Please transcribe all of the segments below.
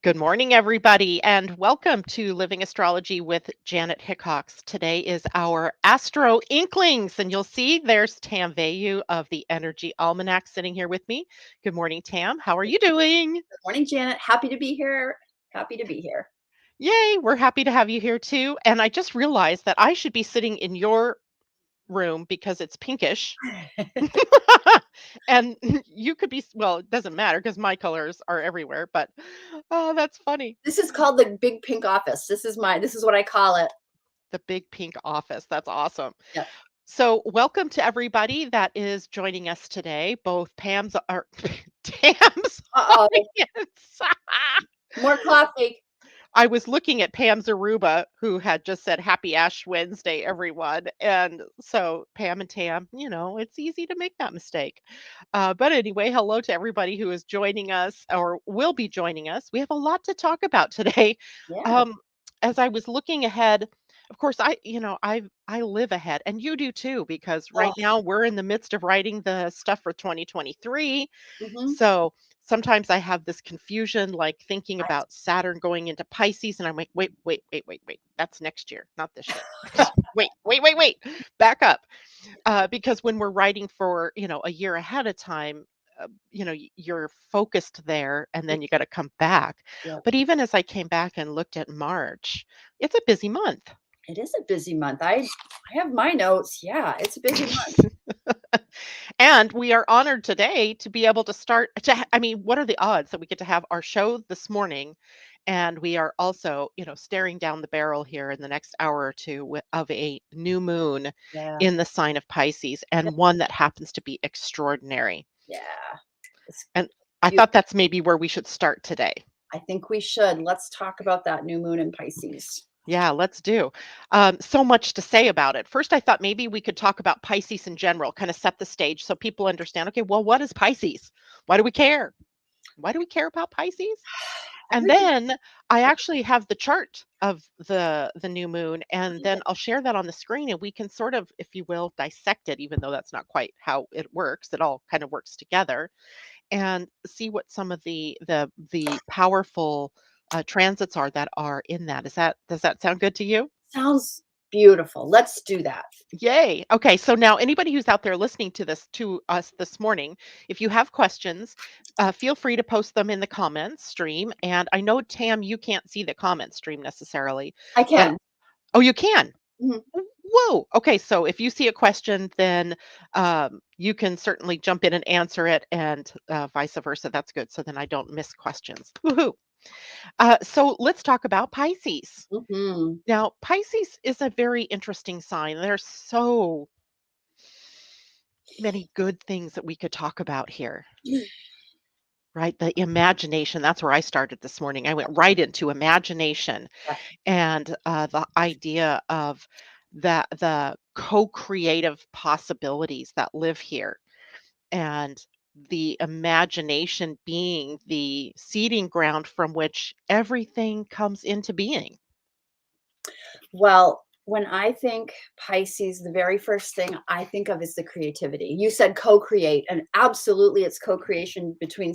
Good morning, everybody, and welcome to Living Astrology with Janet Hickox. Today is our Astro Inklings, and you'll see there's Tam Veilleux of the Energy Almanac sitting here with me. Good morning, Tam. How are you doing? Good morning, Janet. Happy to be here. Happy to be here. Yay, we're happy to have you here too. And I just realized that I should be sitting in your room because it's pinkish. And you could be, well, it doesn't matter because my colors are everywhere, but oh, that's funny. This is called the big pink office. This is what I call it. The big pink office. That's awesome. Yeah. So, welcome to everybody that is joining us today. Both Pam's or Tam's Uh-oh. audience. More coffee. I was looking at Pam's Aruba, who had just said Happy Ash Wednesday, everyone. And so, Pam and Tam, it's easy to make that mistake. But anyway, hello to everybody who is joining us or will be joining us. We have a lot to talk about today. Yeah. Um, as I was looking ahead, of course, I live ahead, and you do too, because right Oh, now we're in the midst of writing the stuff for 2023. hmm So sometimes I have this confusion, like thinking I, about Saturn going into Pisces, and I'm like, wait. That's next year, not this year. Wait. Back up. Because when we're writing for, a year ahead of time, you're focused there and then you got to come back. yeah. But even as I came back and looked at March, it's a busy month. It is a busy month. I have my notes. Yeah, it's a busy month. And we are honored today to be able to start I mean, what are the odds that we get to have our show this morning, and we are also, staring down the barrel here in the next hour or two of a new moon Yeah. in the sign of Pisces, and one that happens to be extraordinary. Yeah. It's And I beautiful. thought that's maybe where we should start today. I think we should. Let's talk about that new moon in Pisces. Yeah, let's do. So much to say about it. First, I thought maybe we could talk about Pisces in general, kind of set the stage so people understand, okay, well, what is Pisces? Why do we care? Why do we care about Pisces? And Everything. then I actually have the chart of the new moon, and then I'll share that on the screen, and we can sort of, if you will, dissect it, even though that's not quite how it works. It all kind of works together, and see what some of the powerful transits are that are in that. Does that sound good to you? Sounds beautiful. Let's do that. Yay. Okay. So now anybody who's out there listening to us this morning, if you have questions, feel free to post them in the comments stream. And I know, Tam, you can't see the comment stream necessarily, I but can. oh, you can. Mhm. Whoa. Okay. So if you see a question, then you can certainly jump in and answer it, and vice versa. That's good. So then I don't miss questions. Woohoo. So let's talk about Pisces. Mhm. Now, Pisces is a very interesting sign. There's so many good things that we could talk about here, right? The imagination, that's where I started this morning. I went right into imagination Yeah. and the idea of the co-creative possibilities that live here, and the imagination being the seeding ground from which everything comes into being. Well, when I think Pisces, the very first thing I think of is the creativity. You said co-create, and absolutely it's co-creation between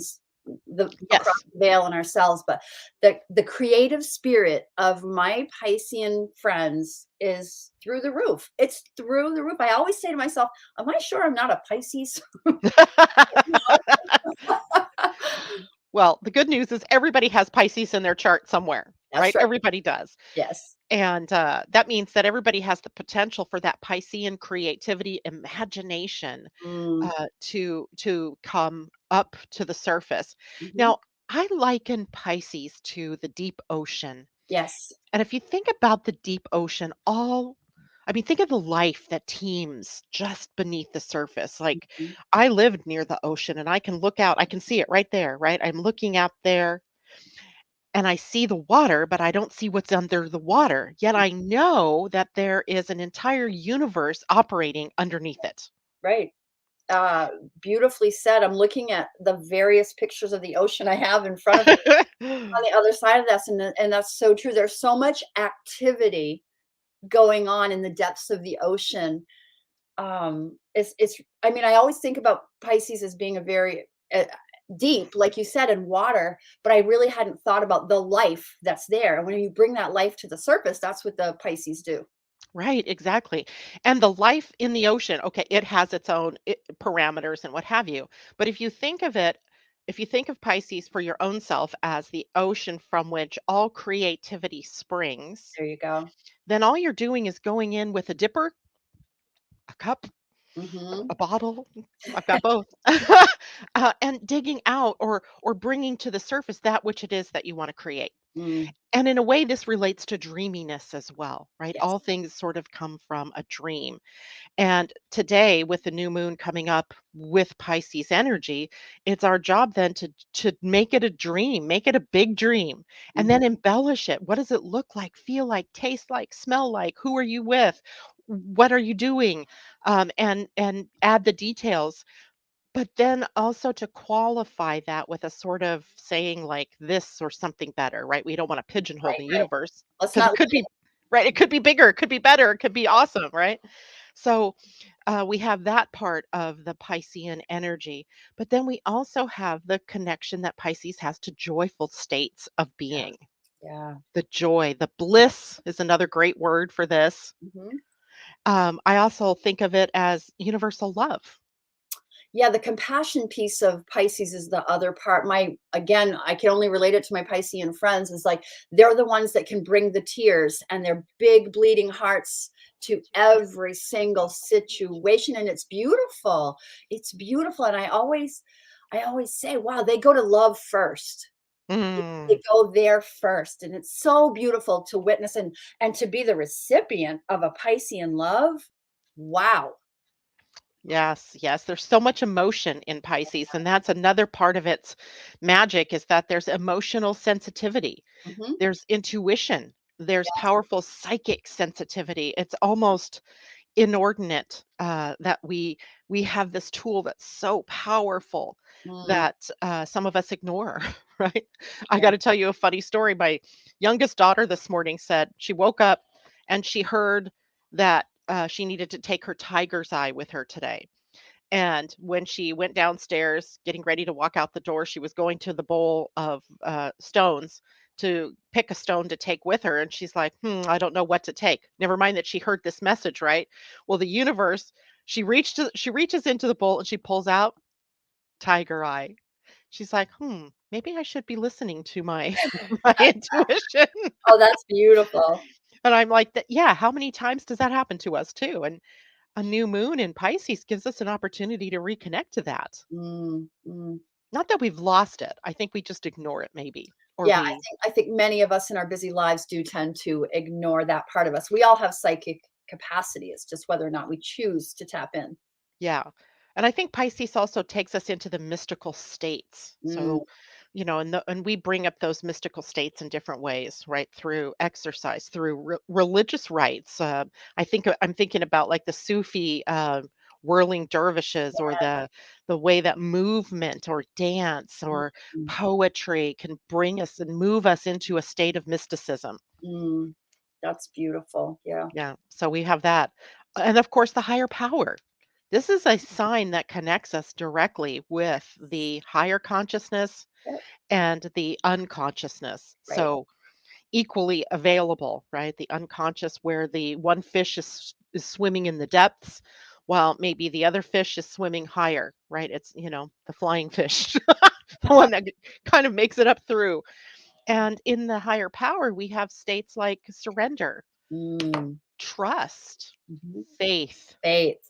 the across Yes. the veil and ourselves, but the creative spirit of my Piscean friends is through the roof. It's through the roof. I always say to myself, am I sure I'm not a Pisces? Well, the good news is everybody has Pisces in their chart somewhere, That's right? right. Everybody does. Yes. And that means that everybody has the potential for that Piscean creativity, imagination Mm, to come up to the surface. mhm. Now, I liken Pisces to the deep ocean. Yes. And if you think about the deep ocean, I mean, think of the life that teems just beneath the surface. Like, Mhm. I lived near the ocean and I can look out, I can see it right there, right? I'm looking out there and I see the water, but I don't see what's under the water. Yet I know that there is an entire universe operating underneath it. Right. Uh, Beautifully said. I'm looking at the various pictures of the ocean I have in front of me on the other side of this, and that's so true. There's so much activity going on in the depths of the ocean. It's I mean, I always think about Pisces as being a very deep, like you said, in water, but I really hadn't thought about the life that's there. And when you bring that life to the surface, that's what the Pisces do. Right, exactly. And the life in the ocean, okay, it has its own parameters and what have you. But if you think of Pisces for your own self as the ocean from which all creativity springs, There you go. then all you're doing is going in with a dipper, a cup, Mhm. a bottle. I've got both. And digging out or bringing to the surface that which it is that you want to create. Mm, And in a way, this relates to dreaminess as well, right? yes. All things sort of come from a dream. And today, with the new moon coming up with Pisces energy, it's our job then to make it a dream, make it a big dream, and Mhm. then embellish it. What does it look like, feel like, taste like, smell like? Who are you with? What are you doing? And add the details. But then also to qualify that with a sort of saying like this or something better, right? We don't want to pigeonhole Right, the right. universe Let's because not it could be right. It could be bigger. It could be better. It could be awesome, right? So we have that part of the Piscean energy, but then we also have the connection that Pisces has to joyful states of yeah, being. yeah. The joy, the bliss is another great word for this. Mhm. I also think of it as universal love. Yeah, the compassion piece of Pisces is the other part. My again, I can only relate it to my Piscean friends, is like they're the ones that can bring the tears and their big bleeding hearts to every single situation, and it's beautiful. It's beautiful, and I always say, wow, they go to love first. They Mm. go there first, and it's so beautiful to witness and to be the recipient of a Piscean love. Wow. Yes, yes. There's so much emotion in Pisces, and that's another part of its magic is that there's emotional sensitivity, Mhm. there's intuition, there's powerful psychic sensitivity. It's almost inordinate that we have this tool that's so powerful Mm, that some of us ignore, right? I yeah. got to tell you a funny story. My youngest daughter this morning said she woke up and she heard that she needed to take her tiger's eye with her today. And when she went downstairs, getting ready to walk out the door, she was going to the bowl of stones to pick a stone to take with her. And she's like, I don't know what to take. Never mind that she heard this message, right? Well, the universe, she reaches into the bowl and she pulls out tiger eye. She's like, maybe I should be listening to my my intuition. Oh, that's beautiful. And I'm like, yeah, how many times does that happen to us too? And a new moon in Pisces gives us an opportunity to reconnect to that. Mm, mm. Not that we've lost it. I think we just ignore it maybe, or Yeah, we I think many of us in our busy lives do tend to ignore that part of us. We all have psychic capacity. It's just whether or not we choose to tap in. yeah. And I think Pisces also takes us into the mystical states. Mm, So, and we bring up those mystical states in different ways, right? Through exercise, through religious rites. I'm thinking about like the Sufi whirling dervishes, or the way that movement or dance mm, or mm, poetry can bring us and move us into a state of mysticism. mm. That's beautiful. Yeah. Yeah, so we have that. And of course, the higher power. This is a sign that connects us directly with the higher consciousness Yep. and the unconsciousness. Right. So equally available, right? The unconscious, where the one fish is swimming in the depths, while maybe the other fish is swimming higher, right? It's, the flying fish, the one that kind of makes it up through. And in the higher power, we have states like surrender, Mm, trust, mhm. faith, Faith.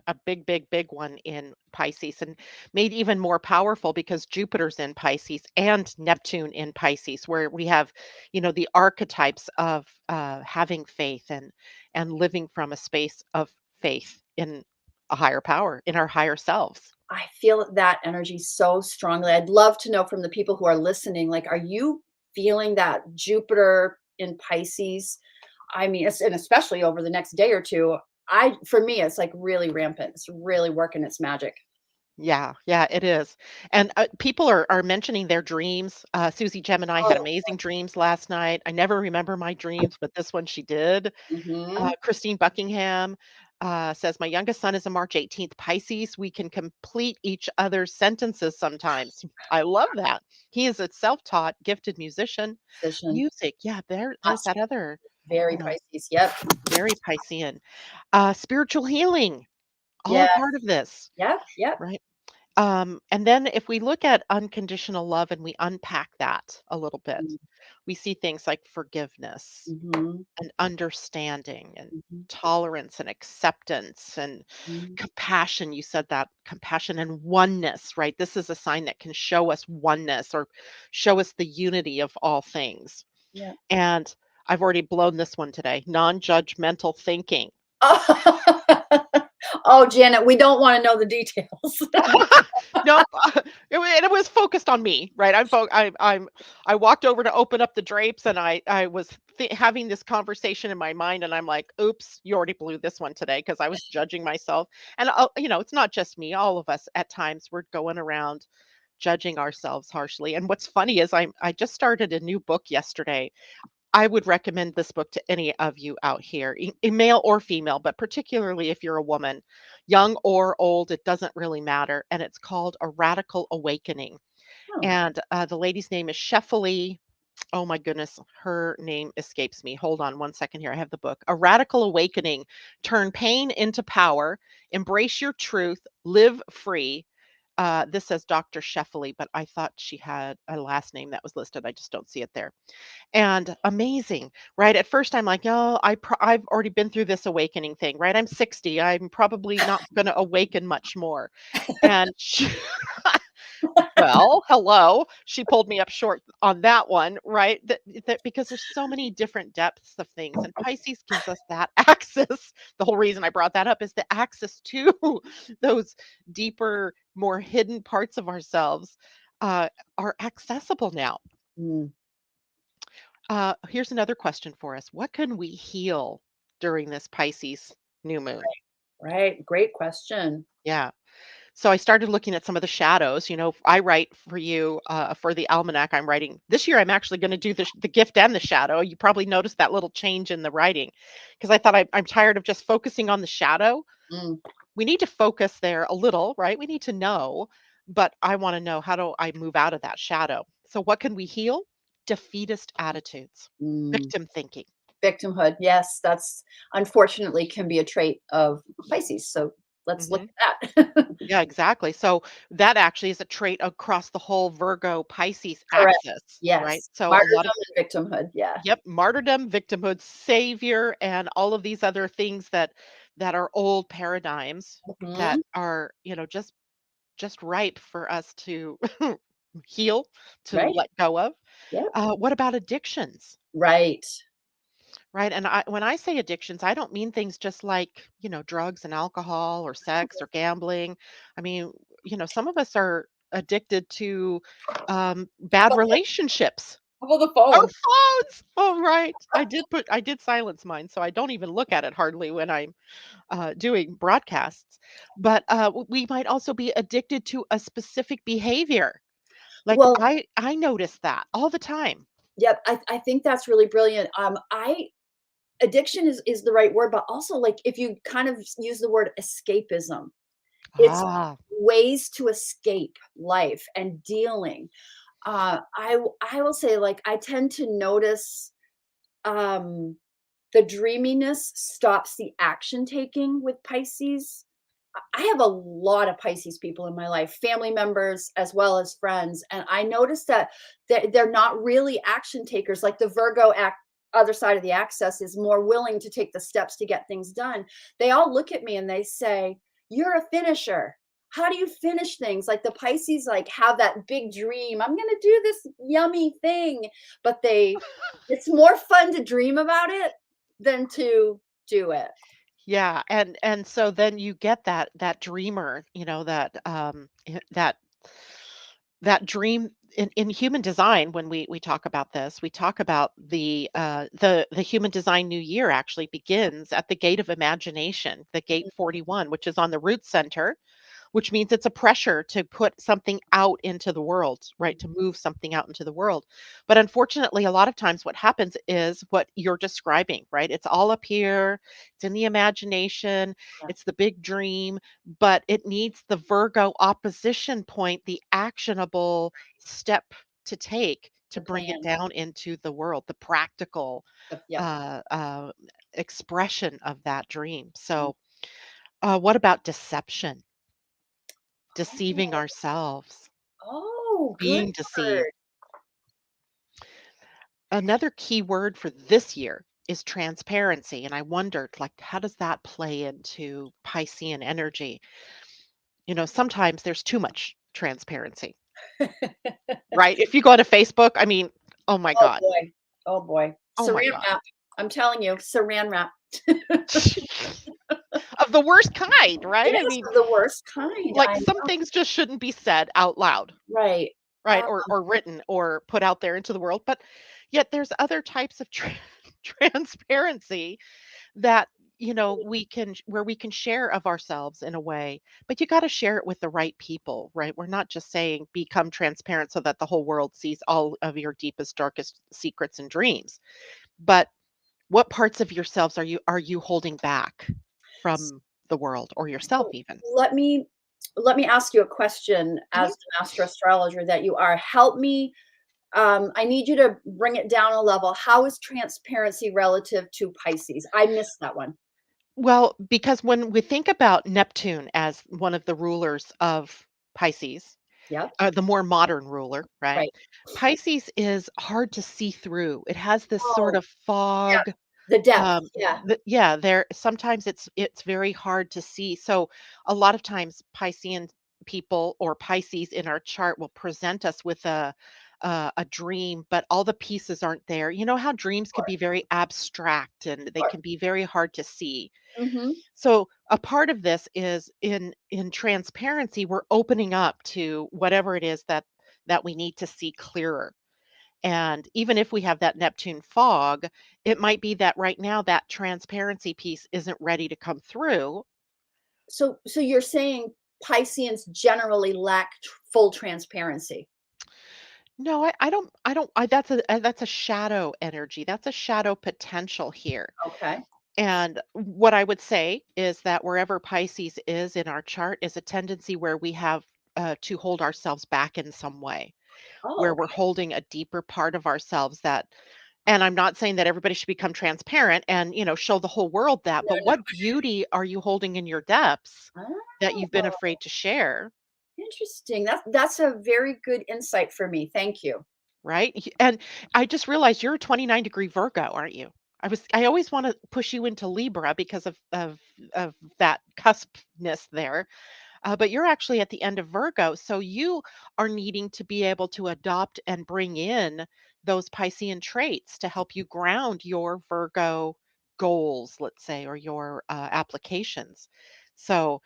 a big, big, big one in Pisces, and made even more powerful because Jupiter's in Pisces and Neptune in Pisces, where we have, the archetypes of having faith and living from a space of faith in a higher power, in our higher selves. I feel that energy so strongly. I'd love to know from the people who are listening, like, are you feeling that Jupiter in Pisces? I mean, and especially over the next day or two, for me, it's like really rampant. It's really working its magic. Yeah, yeah, it is. And people are mentioning their dreams. Susie Gemini had Oh, amazing dreams last night. I never remember my dreams, but this one she did. mhm. Christine Buckingham. Says, my youngest son is a March 18th Pisces. We can complete each other's sentences sometimes. I love that. He is a self-taught, gifted musician. Position. Music, yeah, there's that other, Very you know, Pisces. Yep. very Piscean. Spiritual healing, all Yes. part of this, Yep. Yep. right? And then if we look at unconditional love and we unpack that a little bit, we see things like forgiveness Mm-hmm. and understanding and Mm-hmm. tolerance and acceptance and Mm-hmm. compassion. You said that, compassion and oneness, right? This is a sign that can show us oneness or show us the unity of all things. Yeah. And I've already blown this one today, non-judgmental thinking. Oh, Janet, we don't want to know the details. Nope. It was focused on me, right? I walked over to open up the drapes, and I was having this conversation in my mind, and I'm like, "Oops, you already blew this one today," because I was judging myself. And it's not just me. All of us at times we're going around judging ourselves harshly. And what's funny is I just started a new book yesterday. I would recommend this book to any of you out here, male or female, but particularly if you're a woman, young or old, it doesn't really matter. And it's called A Radical Awakening. Oh, And the lady's name is Shefali. Oh my goodness, her name escapes me. Hold on one second here. I have the book. A Radical Awakening. Turn pain into power, embrace your truth, live free. This says Dr. Shefali, but I thought she had a last name that was listed. I just don't see it there. And amazing, right? At first, I'm like, "Oh, I've already been through this awakening thing, right? I'm 60. I'm probably not gonna awaken much more." And she well, hello. She pulled me up short on that one, right? That because there's so many different depths of things, and Pisces gives us that access. The whole reason I brought that up is the access to those deeper, more hidden parts of ourselves, are accessible now. mm, Here's another question for us. What can we heal during this Pisces new moon? right. Great question. Yeah. So I started looking at some of the shadows. I write for you for the Almanac. I'm writing this year. I'm actually going to do the gift and the shadow. You probably noticed that little change in the writing because I thought I'm tired of just focusing on the shadow. Mm, We need to focus there a little, right? We need to know, but I want to know, how do I move out of that shadow? So what can we heal? Defeatist attitudes, mm. victim thinking. Victimhood. Yes, that's unfortunately can be a trait of Pisces. So let's look Mhm. at that. Yeah, exactly. So that actually is a trait across the whole Virgo Pisces Correct. axis, right? Yes. So a lot of, Martyrdom and victimhood. Yeah. yep, martyrdom, victimhood, savior, and all of these other things that are old paradigms that Mhm. are, just ripe for us to heal, to Right. let go of. Yep. What about addictions? Right. Right. And when I say addictions, I don't mean things just like, drugs and alcohol or sex or gambling. I mean, some of us are addicted to bad relationships. How about the Our phone? phones. Oh, right. I did silence mine, so I don't even look at it hardly when I'm doing broadcasts. But we might also be addicted to a specific behavior. Like Well, I notice that all the time. yep. I think that's really brilliant. I addiction is the right word, but also like if you kind of use the word escapism, it's Ah. ways to escape life and dealing. I will say like I tend to notice um the dreaminess stops the action taking with Pisces. I have a lot of Pisces people in my life, family members as well as friends, and I noticed that they're not really action takers. Like the Virgo other side of the axis is more willing to take the steps to get things done. They all look at me and they say, "You're a finisher. How do you finish things?" Like the Pisces, like have that big dream. I'm gonna do this yummy thing, but it's more fun to dream about it than to do it. Yeah, and so then you get that dreamer, that dream in human design. When we talk about this, we talk about the human design new year actually begins at the gate of imagination, the gate 41, which is on the root center, which means it's a pressure to put something out into the world, right? To move something out into the world. But unfortunately, a lot of times what happens is what you're describing, right? It's all up here, it's in the imagination, Yeah. it's the big dream, but it needs the Virgo opposition point, the actionable step to take to The bring it plan. down into the world, the practical Yep. uh, uh, expression of that dream. Mm. So, what about deception? Deceiving Oh, ourselves, oh, good being deceived. word. Another key word for this year is transparency. And I wondered, like, how does that play into Piscean energy? Sometimes there's too much transparency, right? If you go to Facebook, I mean, oh my Oh God. boy. Oh boy. Oh my Saran God. wrap. I'm telling you, saran wrap. Of the worst kind, It right? I is mean, of the worst kind. like I some know. things just shouldn't be said out loud. Right. Right, or written or put out there into the world, but yet there's other types of transparency that, we can where we can share of ourselves in a way, but you gotta share it with the right people, right? We're not just saying become transparent so that the whole world sees all of your deepest, darkest secrets and dreams, but what parts of yourselves are you holding back from the world or yourself So even? let me ask you a question as Mhm. the master astrologer that you are. Help me. I need you to bring it down a level. How is transparency relative to Pisces? I missed that one. Well, because when we think about Neptune as one of the rulers of Pisces, Yep. the more modern ruler, right? Right. Pisces is hard to see through. It has this sort Oh, of yeah. fog. The depth. Yeah. Yeah, there sometimes it's very hard to see. So a lot of times Piscean people or Pisces in our chart will present us with a dream, but all the pieces aren't there. You know how dreams can Sure. be very abstract and they Sure. can be very hard to see. Mm-hmm. So a part of this is in transparency, we're opening up to whatever it is that we need to see clearer. And even if we have that Neptune fog, it might be that right now that transparency piece isn't ready to come through. So you're saying Pisceans generally lack full transparency. No, that's a shadow energy. That's a shadow potential here. Okay. And what I would say is that wherever Pisces is in our chart is a tendency where we have to hold ourselves back in some way, Oh, where we're okay. holding a deeper part of ourselves that, and I'm not saying that everybody should become transparent and, show the whole world that, No, but no. what beauty are you holding in your depths that you've been Oh, afraid to share, interesting. That's a very good insight for me. Thank you. right? And I just realized you're a 29-degree Virgo, aren't you? I always want to push you into Libra because of that cuspness there. But you're actually at the end of Virgo, so you are needing to be able to adopt and bring in those Piscean traits to help you ground your Virgo goals, let's say, or your applications. So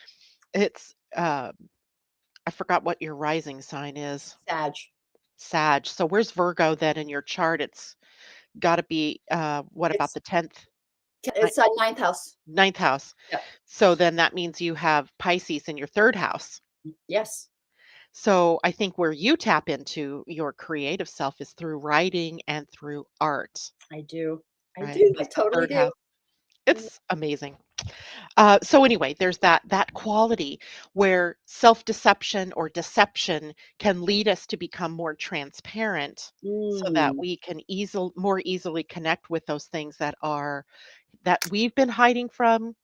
it's, I forgot what your rising sign is. Sag. Sag. So where's Virgo then in your chart? It's got to be, what about It's the 10th, it's a ninth house. ninth house? Yep. So then that means you have Pisces in your third house. Yes, So I think where you tap into your creative self is through writing and through art, I do. I right? do. I Because the totally third do. house, Mm, it's amazing. So anyway, there's that quality where self-deception or deception can lead us to become more transparent, so that mm, we can more easily connect with those things that we've been hiding from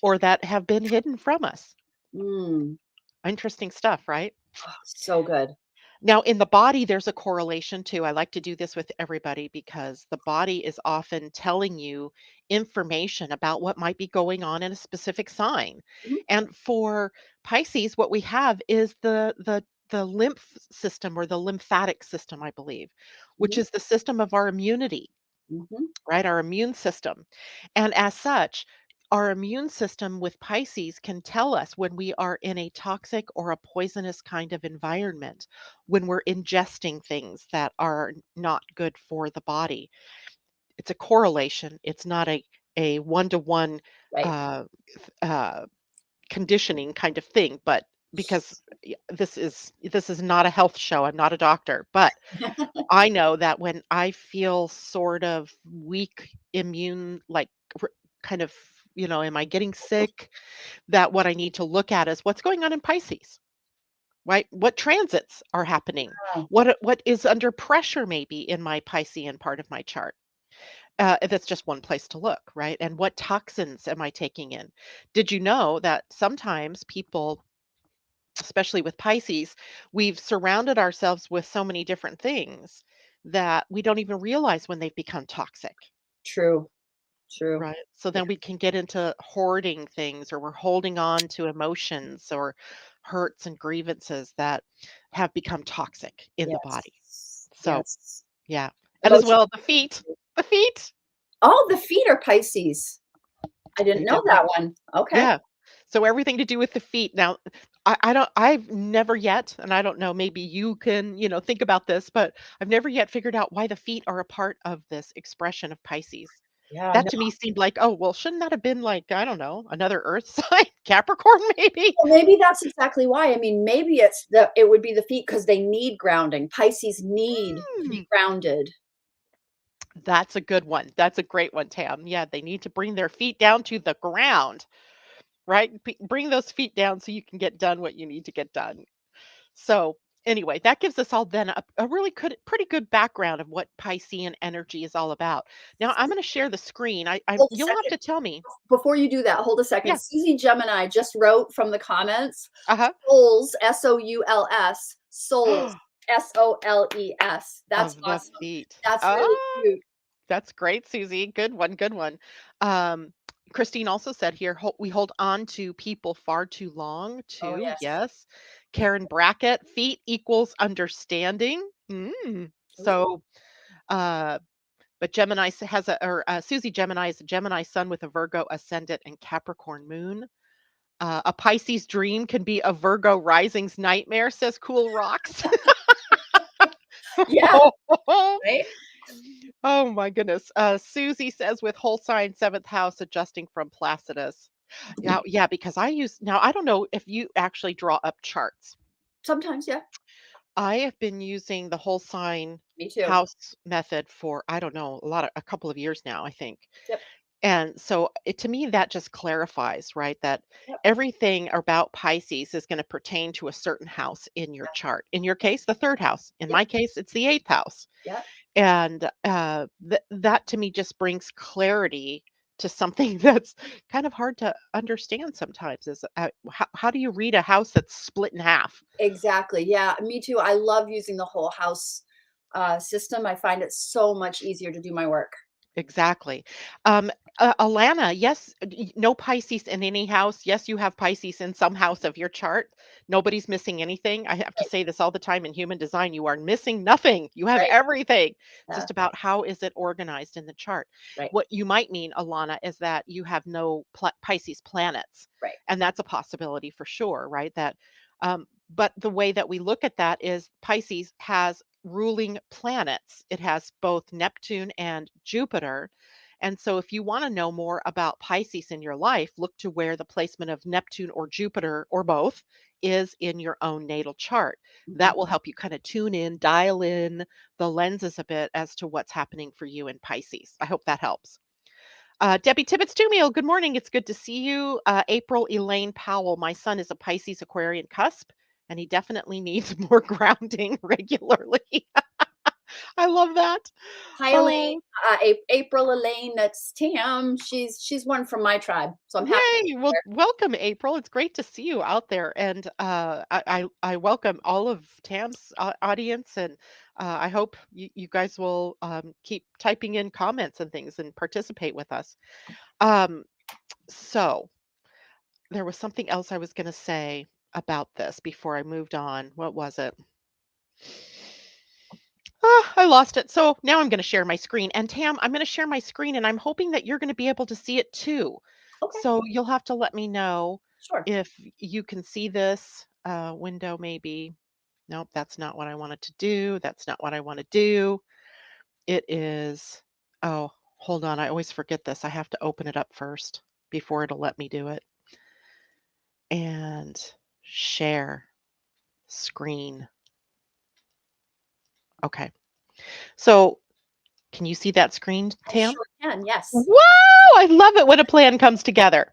or that have been hidden from us. mm. Interesting stuff, right? Oh, so good. Now, in the body, there's a correlation too. I like to do this with everybody because the body is often telling you information about what might be going on in a specific sign. Mhm, And for Pisces, what we have is the lymph system or the lymphatic system, I believe, which mhm, is the system of our immunity, mhm, right? Our immune system. And as such, our immune system with Pisces can tell us when we are in a toxic or a poisonous kind of environment, when we're ingesting things that are not good for the body. It's a correlation. It's not a one-to-one right. uh, uh, conditioning kind of thing, but because this is not a health show. I'm not a doctor, but I know that when I feel sort of weak, immune, like kind of, am I getting sick? That what I need to look at is what's going on in Pisces, right? What transits are happening? Wow. What is under pressure maybe in my Piscean part of my chart? That's just one place to look, right? And what toxins am I taking in? Did you know that sometimes people, especially with Pisces, we've surrounded ourselves with so many different things that we don't even realize when they've become toxic, True. True. right? So Yeah. then we can get into hoarding things, or we're holding on to emotions or hurts and grievances that have become toxic in the body. Yes. So, Yes. yeah. And as Emotional. well, the feet. The feet. Oh, the feet are Pisces. I didn't They know definitely. that one. Okay. Yeah. So everything to do with the feet. Now, I've never yet, and I don't know, maybe you can, think about this, but I've never yet figured out why the feet are a part of this expression of Pisces. Yeah. That No. to me seemed like, oh, well, shouldn't that have been like, I don't know, another earth sign, Capricorn maybe? Well, maybe that's exactly why. I mean, maybe it would be the feet because they need grounding. Pisces need to be Hmm, grounded. that's a good one. That's a great one, Tam. Yeah, they need to bring their feet down to the ground, right? Bring those feet down so you can get done what you need to get done. So, anyway, that gives us all then a really good, pretty good background of what Piscean energy is all about. Now, I'm going to share the screen. Hold a You'll have second. to tell me. Before you do that, hold a second. Yeah. Susie Gemini just wrote from the comments, Uh souls, SOULS, souls, huh. SOLES. That's Of the awesome. feet. That's really Ah, cute. that's great, Susie. Good one. Good one. Um, Christine also said here, we hold on to people far too long, Oh, too. yes. Yes. Karen Brackett, feet equals understanding. Mm. Ooh. So, uh, but Gemini has Susie Gemini is a Gemini sun with a Virgo ascendant and Capricorn moon. A Pisces dream can be a Virgo rising's nightmare, says Cool Rocks. Yeah, right? Oh my goodness. Susie says with whole sign seventh house adjusting from Placidus. Yeah, yeah, because now I don't know if you actually draw up charts. Sometimes, yeah. I have been using the whole sign Me too. house method for, I don't know, a couple of years now, I think. Yep, And so to me, that just clarifies, right, that yep, everything about Pisces is going to pertain to a certain house in your chart. In your case, the third house. In yep, my case, it's the eighth house. yep. And that to me just brings clarity to something that's kind of hard to understand sometimes is how do you read a house that's split in half? Exactly. Yeah, me too. I love using the whole house system. I find it so much easier to do my work. Exactly. Alana, yes, no Pisces in any house. Yes, you have Pisces in some house of your chart. Nobody's missing anything. I have to Right, say this all the time in human design. You are missing nothing. You have right. everything. It's Yeah, just about how is it organized in the chart. right, What you might mean, Alana, is that you have no Pisces planets, right. and that's a possibility for sure, right? But the way that we look at that is Pisces has ruling planets. It has both Neptune and Jupiter. And so, if you want to know more about Pisces in your life, look to where the placement of Neptune or Jupiter or both is in your own natal chart. Mhm. That will help you kind of tune in, dial in the lenses a bit as to what's happening for you in Pisces. I hope that helps. Debbie Tibbetts Tumiel, good morning. It's good to see you. April Elaine Powell, my son is a Pisces Aquarian cusp, and he definitely needs more grounding regularly. I love that. Hi, Elaine. Oh, April, Elaine. That's Tam. She's one from my tribe, so I'm happy to yay. be Well, here. welcome, April. It's great to see you out there. And I welcome all of Tam's audience. And I hope you guys will keep typing in comments and things and participate with us. Um, so, there was something else I was going to say about this before I moved on. What was it? Ah, I lost it. So now I'm going to share my screen. And Tam, I'm going to share my screen and I'm hoping that you're going to be able to see it too. Okay, So you'll have to let me know sure. if you can see this window, maybe. Nope, that's not what I wanted to do. That's not what I want to do. It is, oh, hold on. I always forget this. I have to open it up first before it'll let me do it. And share screen. Okay. So can you see that screen, I Tam? sure can, yes. Wow! I love it when a plan comes together.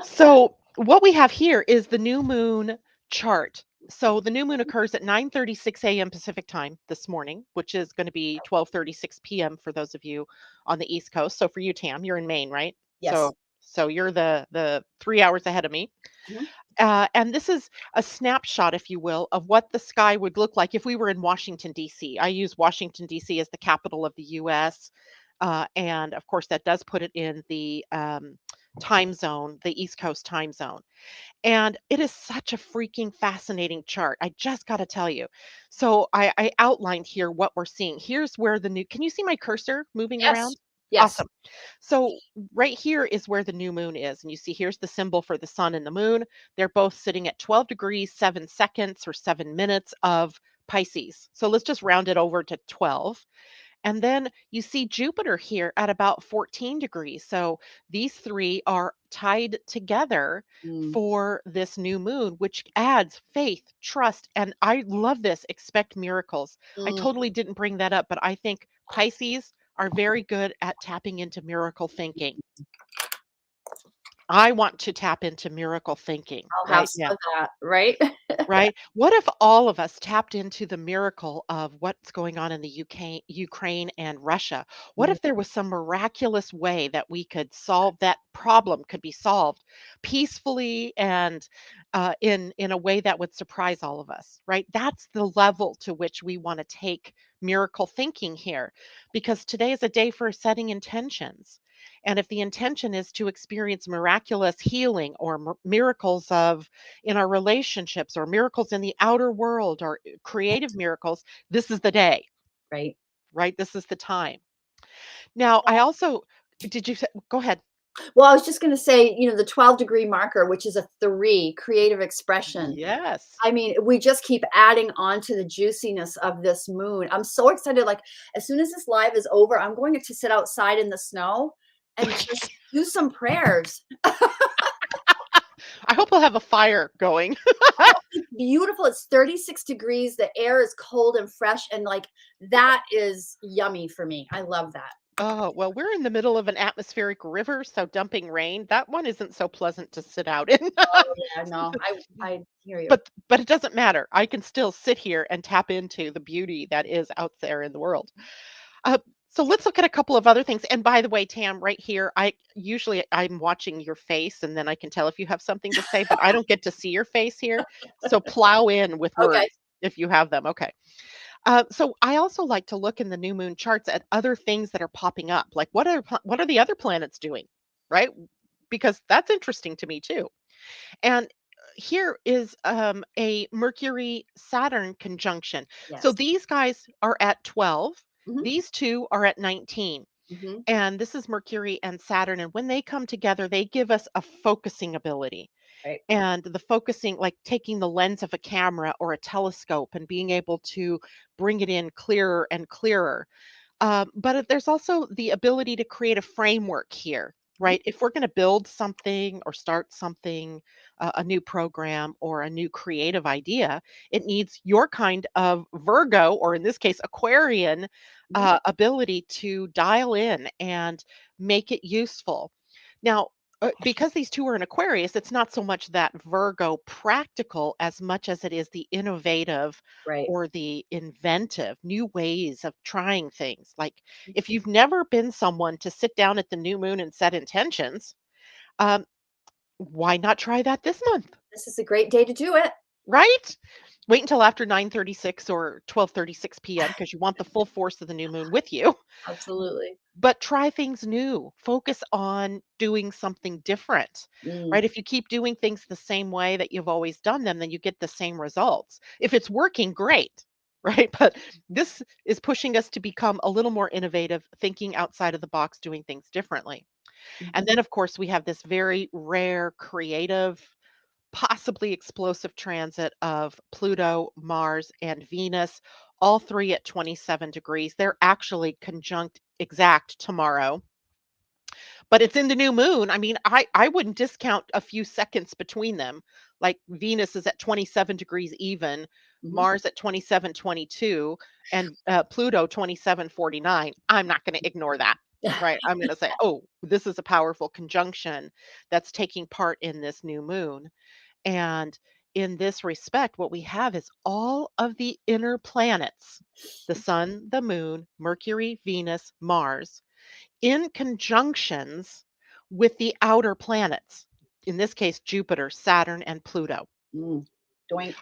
So what we have here is the new moon chart. So the new moon occurs at 9:36 a.m. Pacific time this morning, which is going to be 12:36 p.m. for those of you on the East Coast. So for you, Tam, you're in Maine, right? Yes. So you're the 3 hours ahead of me. Mhm. And this is a snapshot, if you will, of what the sky would look like if we were in Washington, D.C. I use Washington, D.C. as the capital of the U.S. And of course, that does put it in the time zone, the East Coast time zone. And it is such a freaking fascinating chart. I just got to tell you. So I outlined here what we're seeing. Here's where the new, can you see my cursor moving Yes. around? Yes. Awesome. So right here is where the new moon is. And you see here's the symbol for the sun and the moon. They're both sitting at 12 degrees, 7 seconds or 7 minutes of Pisces. So let's just round it over to 12. And then you see Jupiter here at about 14 degrees. So these three are tied together Mm, for this new moon, which adds faith, trust. And I love this expect miracles. I mm. totally didn't bring that up, but I think Pisces are very good at tapping into miracle thinking. I want to tap into miracle thinking I'll have right some now. of that, right? Right? What if all of us tapped into the miracle of what's going on in the UK, Ukraine and Russia? What Mm, if there was some miraculous way that we could solve that problem could be solved peacefully and in a way that would surprise all of us, right? That's the level to which we want to take miracle thinking here, because today is a day for setting intentions. And if the intention is to experience miraculous healing or miracles of in our relationships or miracles in the outer world or creative miracles, this is the day, right. right? This is the time. Now, I also did you say, go ahead. Well, I was just gonna say, the 12-degree marker, which is a 3, creative expression. Yes. I mean, we just keep adding on to the juiciness of this moon. I'm so excited, like, as soon as this live is over, I'm going to sit outside in the snow and just do some prayers. I hope we'll have a fire going. Oh, it's beautiful. It's 36 degrees. The air is cold and fresh, and, like, that is yummy for me. I love that. Oh, well, we're in the middle of an atmospheric river, so dumping rain, that one isn't so pleasant to sit out in. Oh, yeah, no, I hear you. But it doesn't matter. I can still sit here and tap into the beauty that is out there in the world. Uh, so let's look at a couple of other things. And by the way, Tam, right here, I'm watching your face, and then I can tell if you have something to say, but I don't get to see your face here. So plow in with Okay. words if you have them. Okay. So I also like to look in the new moon charts at other things that are popping up. Like what are the other planets doing, right? Because that's interesting to me too. And here is a Mercury Saturn conjunction. So Yes. these guys are at 12, Mhm, these two are at 19. mhm, And this is Mercury and Saturn. And when they come together, they give us a focusing ability. right. And the focusing, like taking the lens of a camera or a telescope and being able to bring it in clearer and clearer. There's also the ability to create a framework here, Mhm, right? If we're going to build something or start something, a new program or a new creative idea, it needs your kind of Virgo, or in this case, Aquarian, mhm, ability to dial in and make it useful. Now, because these two are in Aquarius, it's not so much that Virgo practical as much as it is the innovative right. or the inventive, new ways of trying things. Like if you've never been someone to sit down at the new moon and set intentions, um, why not try that this month? This is a great day to do it. Right? Wait until after 9:36 or 12:36 p.m. because you want the full force of the new moon with you. Absolutely. But try things new. Focus on doing something different, Mm, right? If you keep doing things the same way that you've always done them, then you get the same results. If it's working, great, right? But this is pushing us to become a little more innovative, thinking outside of the box, doing things differently. And mhm. then, of course, we have this very rare, creative, possibly explosive transit of Pluto, Mars, and Venus, all three at 27 degrees. They're actually conjunct exact tomorrow. but it's in the new moon. I mean, I wouldn't discount a few seconds between them. Like Venus is at 27 degrees even, Mhm. Mars at 27:22, and Pluto 27:49. I'm not going to ignore that. Right. I'm going to say, oh, this is a powerful conjunction that's taking part in this new moon. And in this respect, what we have is all of the inner planets, the sun, the moon, Mercury, Venus, Mars, in conjunctions with the outer planets, in this case, Jupiter, Saturn, and Pluto. Mm. Doink.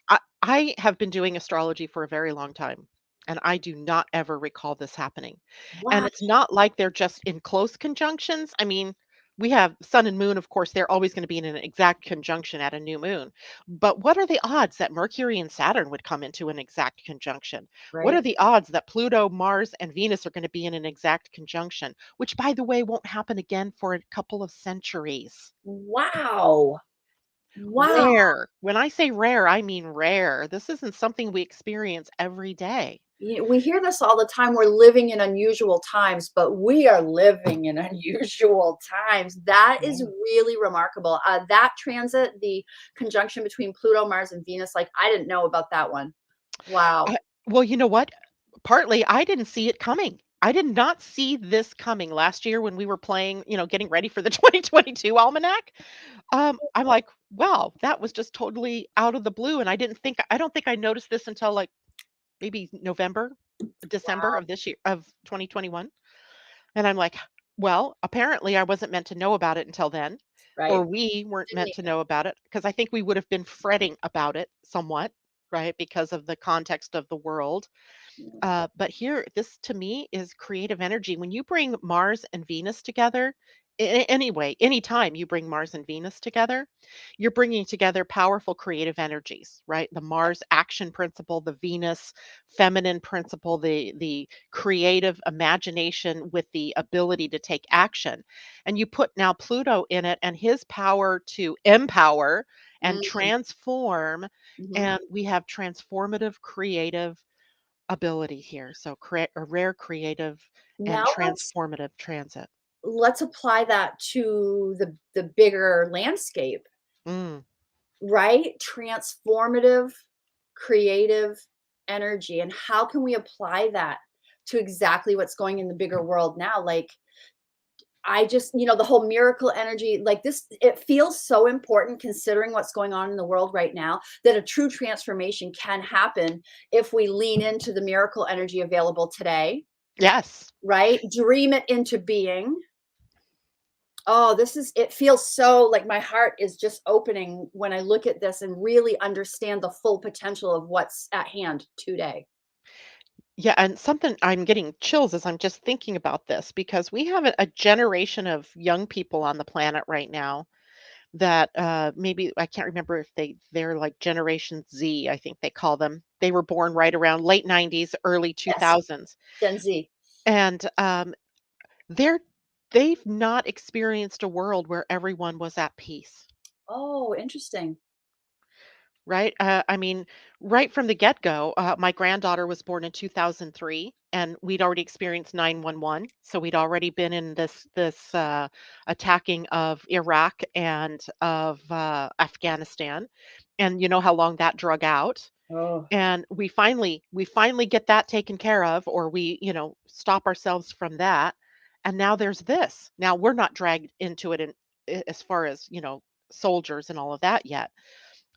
I have been doing astrology for a very long time, and I do not ever recall this happening. And Wow. it's not like they're just in close conjunctions. I mean, we have sun and moon, of course, they're always going to be in an exact conjunction at a new moon. But what are the odds that Mercury and Saturn would come into an exact conjunction? What Right? are the odds that Pluto, Mars, and Venus are going to be in an exact conjunction, which, by the way, won't happen again for a couple of centuries? Wow. Wow. Rare. When I say rare, I mean rare. This isn't something we experience every day. We hear this all the time. We're living in unusual times, but we are living in unusual times. That is Yeah. really remarkable. That transit, the conjunction between Pluto, Mars, and Venus, like I didn't know about that one. Wow. I well, you know what? Partly, I didn't see it coming. I did not see this coming last year when we were playing, getting ready for the 2022 Almanac. I'm like, wow, that was just totally out of the blue. And I don't think I noticed this until like maybe November, December Wow. of this year of 2021. And I'm like, well, apparently I wasn't meant to know about it until then, or Right. we weren't Didn't meant to even. know about it because I think we would have been fretting about it somewhat, right? Because of the context of the world. But here, this to me is creative energy. When you bring Mars and Venus together, anyway, anytime you bring Mars and Venus together, you're bringing together powerful creative energies, right? The Mars action principle, the Venus feminine principle, the creative imagination with the ability to take action. And you put now Pluto in it and his power to empower and Mm, transform. mhm. And we have transformative creative ability here. So create a rare creative and Now transformative transit. let's apply that to the bigger landscape, Mm. right? Transformative, creative energy. And how can we apply that to exactly what's going in the bigger world now? Like, I just, the whole miracle energy, like this, it feels so important considering what's going on in the world right now that a true transformation can happen if we lean into the miracle energy available today, Yes. right? Dream it into being. Oh, it feels so like my heart is just opening when I look at this and really understand the full potential of what's at hand today. Yeah, and something I'm getting chills as I'm just thinking about this because we have a generation of young people on the planet right now that maybe I can't remember if they're like Generation Z, I think they call them. They were born right around late 90s, early Yes, 2000s. Gen Z. And they're they've not experienced a world where everyone was at peace. Oh, interesting. Right? I mean, right from the get-go, my granddaughter was born in 2003, and we'd already experienced 9/11. So we'd already been in this attacking of Iraq and of Afghanistan, and you know how long that drug out. Oh, And we finally get that taken care of, or we stop ourselves from that. And now there's this. Now we're not dragged into it as far as soldiers and all of that yet,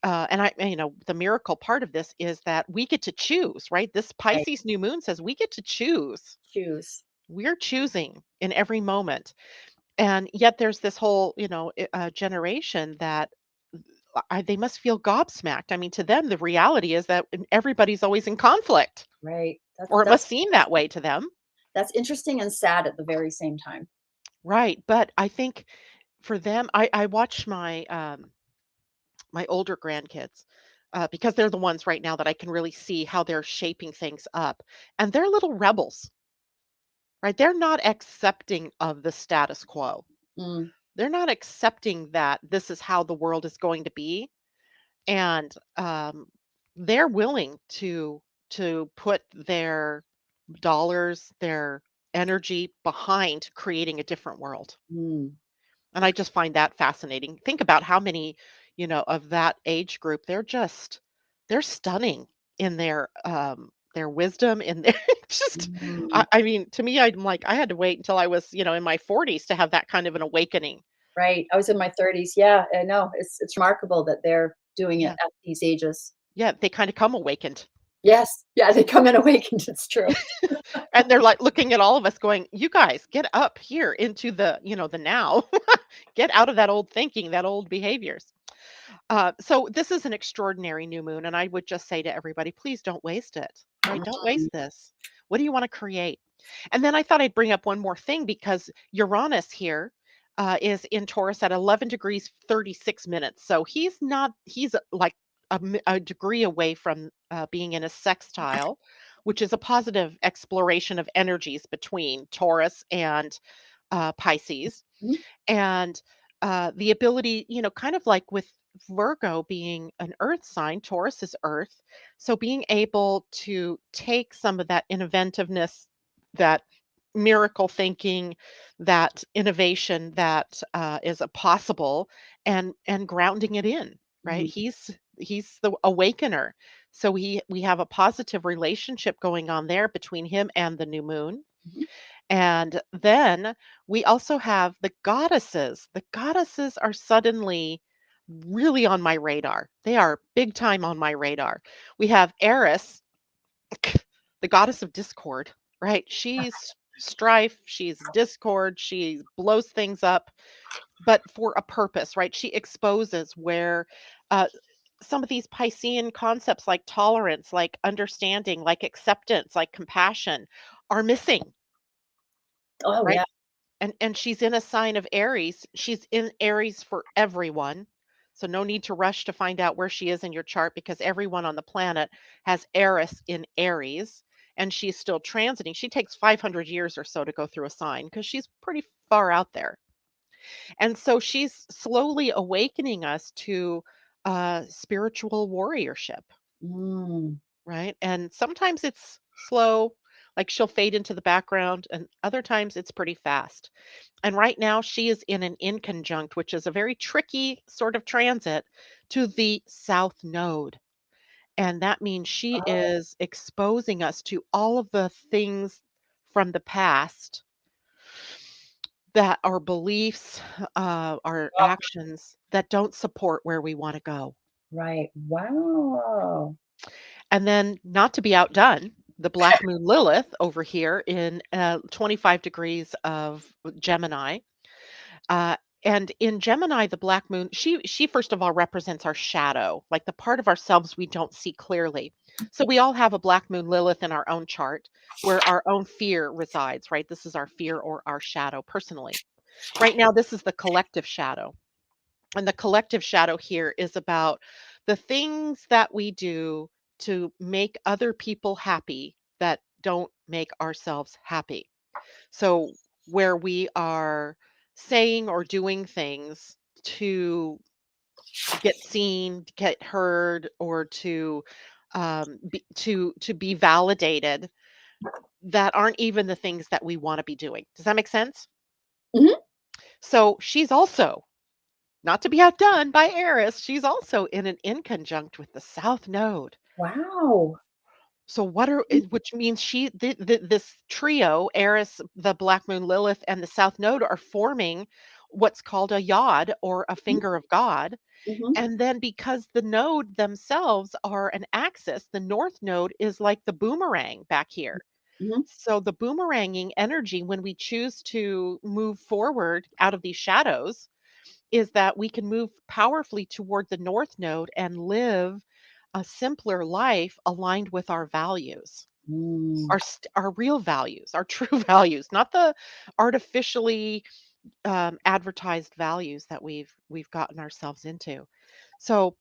the miracle part of this is that we get to choose, right? This right. Pisces new moon says we get to choose. Choose. We're choosing in every moment. And yet there's this whole, generation that they must feel gobsmacked. I mean, to them, the reality is that everybody's always in conflict, Right. or it must seem that way to them. That's interesting and sad at the very same time. Right. But I think for them, I watch my older grandkids, because they're the ones right now that I can really see how they're shaping things up. And they're little rebels, right? They're not accepting of the status quo. Mm, They're not accepting that this is how the world is going to be. And they're willing to put their dollars, their energy behind creating a different world. Mm. And I just find that fascinating. Think about how many, of that age group, they're stunning in their wisdom, in their just Mm. I mean, to me, I'm like, I had to wait until I was, in my 40s to have that kind of an awakening. Right. I was in my 30s. Yeah, I know. It's remarkable that they're doing it Yeah. at these ages. Yeah, they kind of come awakened. Yes. Yeah, they come in awakened. It's true. And they're like looking at all of us going, "You guys, get up here into the now. Get out of that old thinking, that old behaviors." So this is an extraordinary new moon, and I would just say to everybody, please don't waste it. Right? Don't Mm. waste this. What do you want to create? And then I thought I'd bring up one more thing because Uranus here is in Taurus at 11 degrees 36 minutes. So he's like a degree away from being in a sextile, which is a positive exploration of energies between Taurus and Pisces. Mhm. And the ability, kind of like with Virgo being an earth sign, Taurus is earth. So being able to take some of that inventiveness, that miracle thinking, that innovation that is a possible, and grounding it in, right? Mhm. He's the awakener. So we have a positive relationship going on there between him and the new moon. Mhm. And then we also have the goddesses. The goddesses are suddenly really on my radar. They are big time on my radar. We have Aerys, the goddess of discord, right? She's strife, she's discord, she blows things up, but for a purpose, right? She exposes where uh, some of these Piscean concepts like tolerance, like understanding, like acceptance, like compassion are missing, Oh, right? yeah. And she's in a sign of Aries. She's in Aries for everyone. So no need to rush to find out where she is in your chart because everyone on the planet has Eris in Aries and she's still transiting. She takes 500 years or so to go through a sign because she's pretty far out there. And so she's slowly awakening us to spiritual warriorship, Mm. right? And sometimes it's slow, like she'll fade into the background, and other times it's pretty fast. And right now she is in an inconjunct, which is a very tricky sort of transit to the south node. And that means she Oh, is exposing us to all of the things from the past that are beliefs, our wow. actions that don't support where we want to go. Right. Wow. And then, not to be outdone, the black moon Lilith over here in 25 degrees of Gemini. Uh, and in Gemini, the black moon, she first of all represents our shadow, like the part of ourselves we don't see clearly. So we all have a black moon Lilith in our own chart where our own fear resides, right? This is our fear or our shadow personally. Right now, this is the collective shadow. And the collective shadow here is about the things that we do to make other people happy that don't make ourselves happy. So, where we are saying or doing things to get seen, to get heard, or to be validated that aren't even the things that we want to be doing. Does that make sense? Mhm. So she's also, not to be outdone by Eris, she's also in an inconjunct with the South Node. Wow. So which means this trio, Eris, the Black Moon Lilith, and the South Node are forming what's called a yod or a Mhm. finger of God. Mhm. And then because the node themselves are an axis, the North Node is like the boomerang back here. Mhm. So the boomeranging energy, when we choose to move forward out of these shadows, is that we can move powerfully toward the North Node and live a simpler life aligned with our values, Mm. our real values, our true values, not the artificially advertised values that we've gotten ourselves into. So,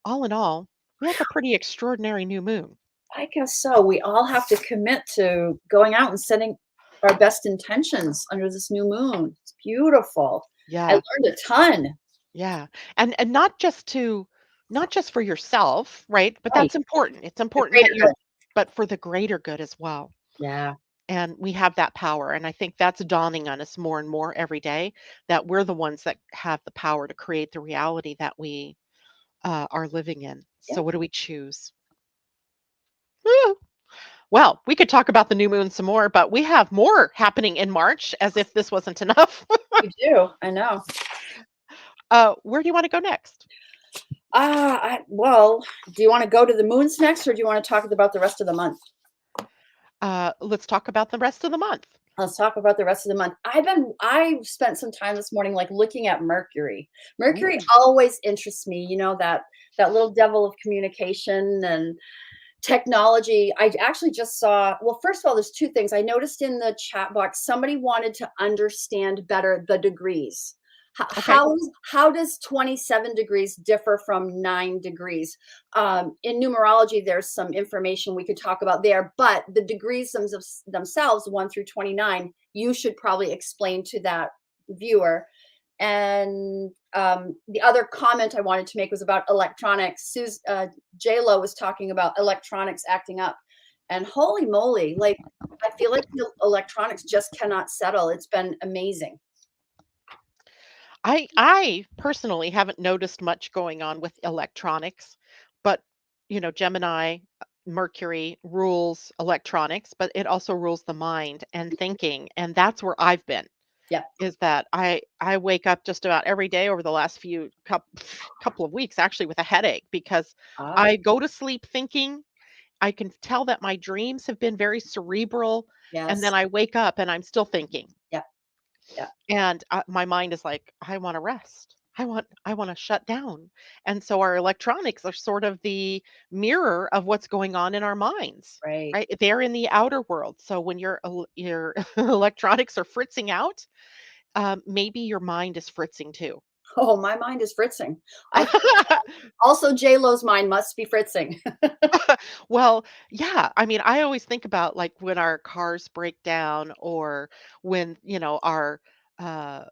all in all, we have a pretty extraordinary new moon. I guess so. We all have to commit to going out and setting our best intentions under this new moon. It's beautiful. I Yeah, learned a ton. yeah, and not just for yourself, right? But Right. that's important. It's The important that greater you're, good. but for the greater good as well. Yeah. And we have that power. And I think that's dawning on us more and more every day, that we're the ones that have the power to create the reality that we are living in. Yeah, So, what do we choose? Woo! Well, we could talk about the new moon some more, but we have more happening in March, as if this wasn't enough. you do. I know. Where do you want to go next? Well, do you want to go to the moons next, or do you want to talk about the rest of the month? Let's talk about the rest of the month. Let's talk about the rest of the month. I've spent some time this morning like looking at Mercury. Mercury Ooh, always interests me, that little devil of communication and technology. I actually just saw, well, first of all, there's two things. I noticed in the chat box somebody wanted to understand better the degrees. okay. How does 27 degrees differ from 9 degrees? In numerology, there's some information we could talk about there, but the degrees themselves, 1 through 29, you should probably explain to that viewer. And the other comment I wanted to make was about electronics. J-Lo was talking about electronics acting up. And holy moly, like, I feel like the electronics just cannot settle. It's been amazing. I personally haven't noticed much going on with electronics, but Gemini, Mercury rules electronics, but it also rules the mind and thinking, and that's where I've been. Yeah. Is that I wake up just about every day over the last couple of weeks actually with a headache because Ah, I go to sleep thinking. I can tell that my dreams have been very cerebral, and then yes. I wake up and I'm still thinking. Yeah. Yeah. And, my mind is like, "I wanna rest. I wanna shut down." And so our electronics are sort of the mirror of what's going on in our minds, Right. right? They're in the outer world. So when your electronics are fritzing out, maybe your mind is fritzing too. Oh, my mind is fritzing. I think also J-Lo's mind must be fritzing. Well, yeah, I mean, I always think about, like, when our cars break down or when, our, uh,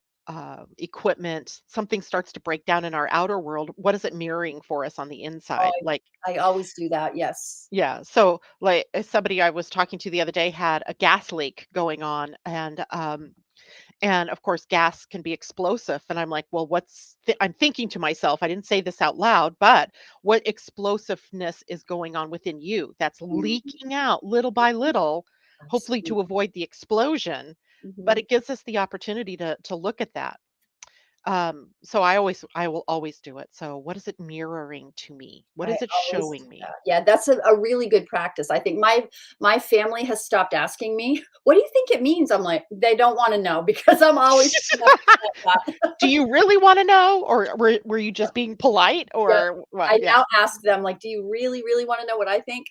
equipment something starts to break down in our outer world, what is it mirroring for us on the Oh, inside? Like, I always do that. Yes. yeah, so, like, somebody I was talking to the other day had a gas leak going on, and of course, gas can be explosive. And I'm like, well, I'm thinking to myself, I didn't say this out loud, but what explosiveness is going on within you that's Mhm. leaking out little by little, hopefully Absolutely. to avoid the explosion. But Mhm. it gives us the opportunity to look at that. So I will always do it. So what is it mirroring to me? What I is it always showing do me? that. Yeah, that's a really good practice. I think my family has stopped asking me, "What do you think it means?" I'm like, "They don't wanna know," because I'm always like that. Do you really want to know, or were you just being polite, Yeah. or I what? Yeah. now ask them, like, "Do you really, really wanna know what I think?"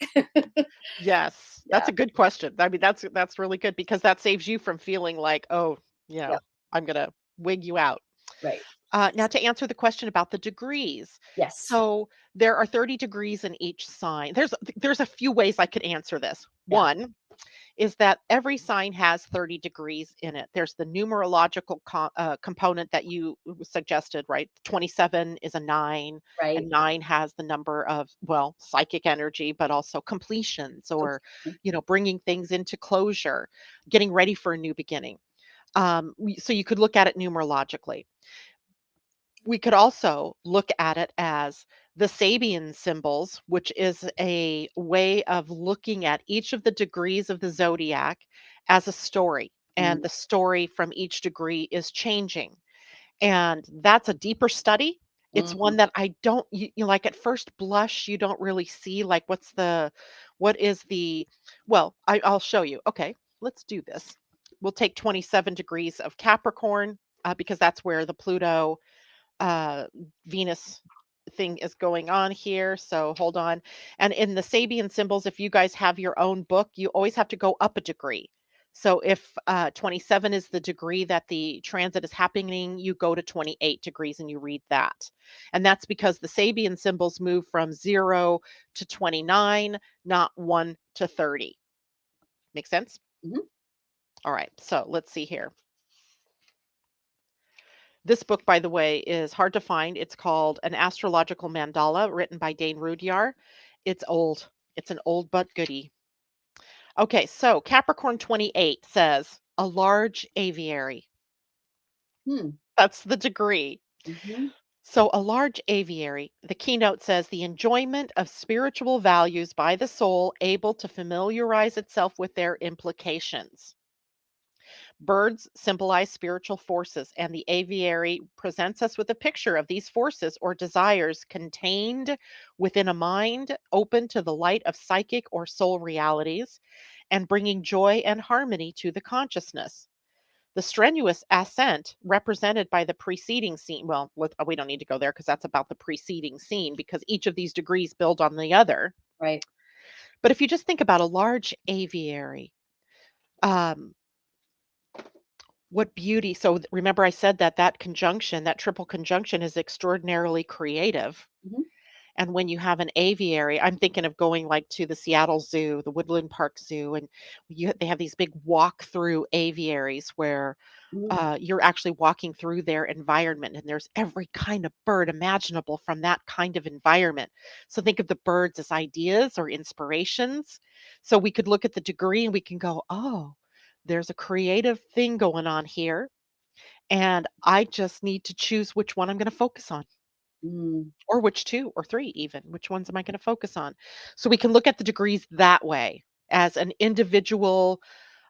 Yes, that's Yeah. a good question. I mean, that's really good because that saves you from feeling like, "Oh, Yep. I'm gonna wig you out." Right. Now to answer the question about the degrees. Yes. So there are 30 degrees in each sign. There's a few ways I could answer this. Yeah. One is that every sign has 30 degrees in it. There's the numerological component that you suggested, right? 27 is a 9, Right. and 9 has the number of, well, psychic energy, but also completions or, Okay. bringing things into closure, getting ready for a new beginning. So you could look at it numerologically. We could also look at it as the Sabian symbols, which is a way of looking at each of the degrees of the zodiac as a story. And Mm, the story from each degree is changing. And that's a deeper study. It's mhm. one that I don't, like at first blush, you don't really see like what is the, well, I'll show you. Okay, let's do this. We'll take 27 degrees of Capricorn because that's where the Pluto uh, Venus thing is going on here. So hold on. And in the Sabian symbols, if you guys have your own book, you always have to go up a degree. So if 27 is the degree that the transit is happening, you go to 28 degrees and you read that. And that's because the Sabian symbols move from 0 to 29, not 1 to 30. Make sense? Mhm. All right. So let's see here. This book, by the way, is hard to find. It's called An Astrological Mandala, written by Dane Rudyard. It's old. It's an old but goodie. Okay, so Capricorn 28 says a large aviary. Hmm. That's the degree. Mhm. So, a large aviary, the keynote says the enjoyment of spiritual values by the soul able to familiarize itself with their implications. Birds symbolize spiritual forces, and the aviary presents us with a picture of these forces or desires contained within a mind open to the light of psychic or soul realities and bringing joy and harmony to the consciousness. The strenuous ascent represented by the preceding scene. Well, we don't need to go there because that's about the preceding scene because each of these degrees build on the other. Right. But if you just think about a large aviary, um, what beauty. So remember, I said that that conjunction, that triple conjunction, is extraordinarily creative. Mhm. And when you have an aviary, I'm thinking of going like to the Seattle Zoo, the Woodland Park Zoo, and they have these big walk-through aviaries where Mhm. you're actually walking through their environment, and there's every kind of bird imaginable from that kind of environment. So think of the birds as ideas or inspirations. So we could look at the degree and we can go, oh, there's a creative thing going on here. And I just need to choose which one I'm going to focus on, Mm. or which two or three, even. Which ones am I going to focus on? So we can look at the degrees that way as an individual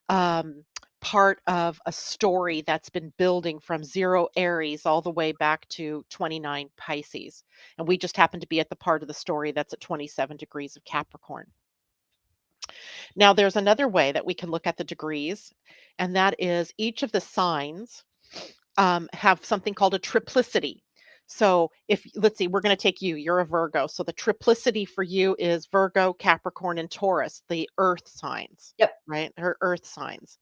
um, part of a story that's been building from 0 Aries all the way back to 29 Pisces. And we just happen to be at the part of the story that's at 27 degrees of Capricorn. Now, there's another way that we can look at the degrees, and that is each of the signs have something called a triplicity. So, if let's see, we're going to take you, you're a Virgo. So, the triplicity for you is Virgo, Capricorn, and Taurus, the earth signs, Yep. right? Her earth signs.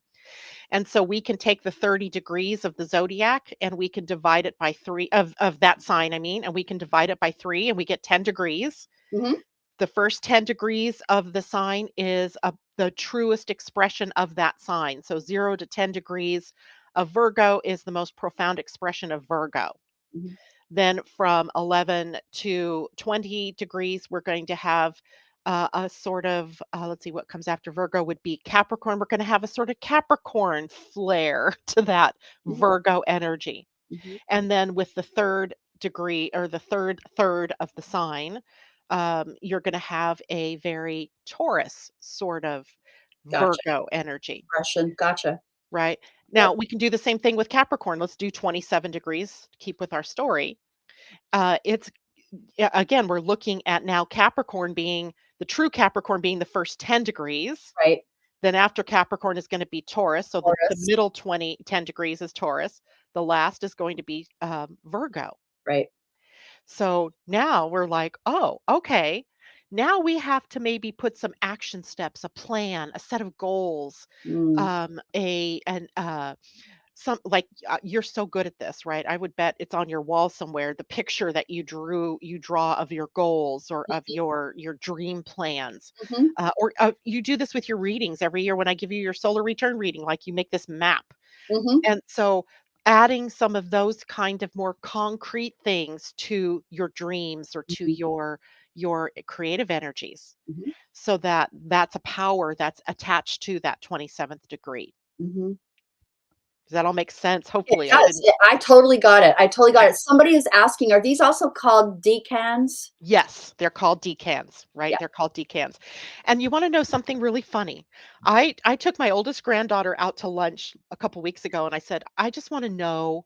And so we can take the 30 degrees of the zodiac and we can divide it by 3 of that sign, I mean, and we can divide it by 3 and we get 10 degrees. Mhm. The first 10 degrees of the sign is the truest expression of that sign. So 0 to 10 degrees of Virgo is the most profound expression of Virgo. Mhm. Then from 11 to 20 degrees, we're going to have a sort of, let's see, what comes after Virgo would be Capricorn. We're going to have a sort of Capricorn flair to that Mhm. Virgo energy. Mhm. And then with the third degree or the third of the sign, you're going to have a very Taurus sort of Gotcha. Virgo energy, Expression. Gotcha. right? Yep. Now we can do the same thing with Capricorn. Let's do 27 degrees, keep with our story. It's Yeah, again, we're looking at now Capricorn being the true Capricorn being the first 10 degrees. Right. Then after Capricorn is going to be Taurus. So the Taurus. middle 10 degrees is Taurus. The last is going to be Virgo. Right. So now we're like, oh, okay. Now we have to maybe put some action steps, a plan, a set of goals, Mm. a and some like you're so good at this, right? I would bet it's on your wall somewhere, the picture that you draw of your goals or of your dream plans. Mhm. Or you do this with your readings every year when I give you your solar return reading, like you make this map. Mhm. And so adding some of those kind of more concrete things to your dreams or to Mhm. your creative energies Mhm. so that that's a power that's attached to that 27th degree. Mhm. Does that all make sense? It Hopefully I does. didn't. Yeah, I totally got it. I totally got Okay. it. Somebody is asking, are these also called decans? Yes, they're called decans, right? Yeah. They're called decans. And you want to know something really funny? I took my oldest granddaughter out to lunch a couple weeks ago and I said, "I just want to know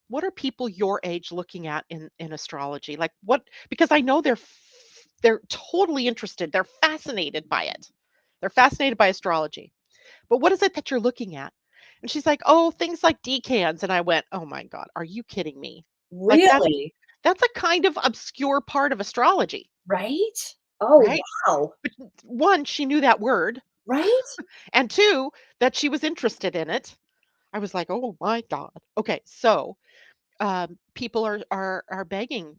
what are people your age looking at in astrology? Like what because I know they're totally interested. They're fascinated by it. They're fascinated by astrology. But what is it that you're looking at?" And she's like, "Oh, things like decans." And I went, "Oh my god, are you kidding me?" Like Really? that's a kind of obscure part of astrology, Right? Oh, right? wow. But one, she knew that word, Right? and two, that she was interested in it. I was like, "Oh my god." Okay, so people are begging,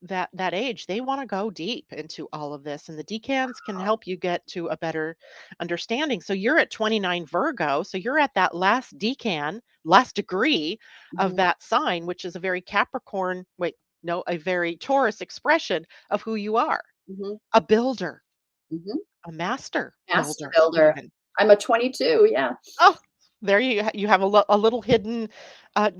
that age. They want to go deep into all of this, and the decans can help you get to a better understanding. So you're at 29 Virgo, so you're at that last decan, last degree of Mhm. that sign, which is a very Capricorn. Wait, no, a very Taurus expression of who you are. Mhm. A builder, Mhm. A master Master builder builder. even. I'm a 22, yeah. Oh, there you have a little hidden,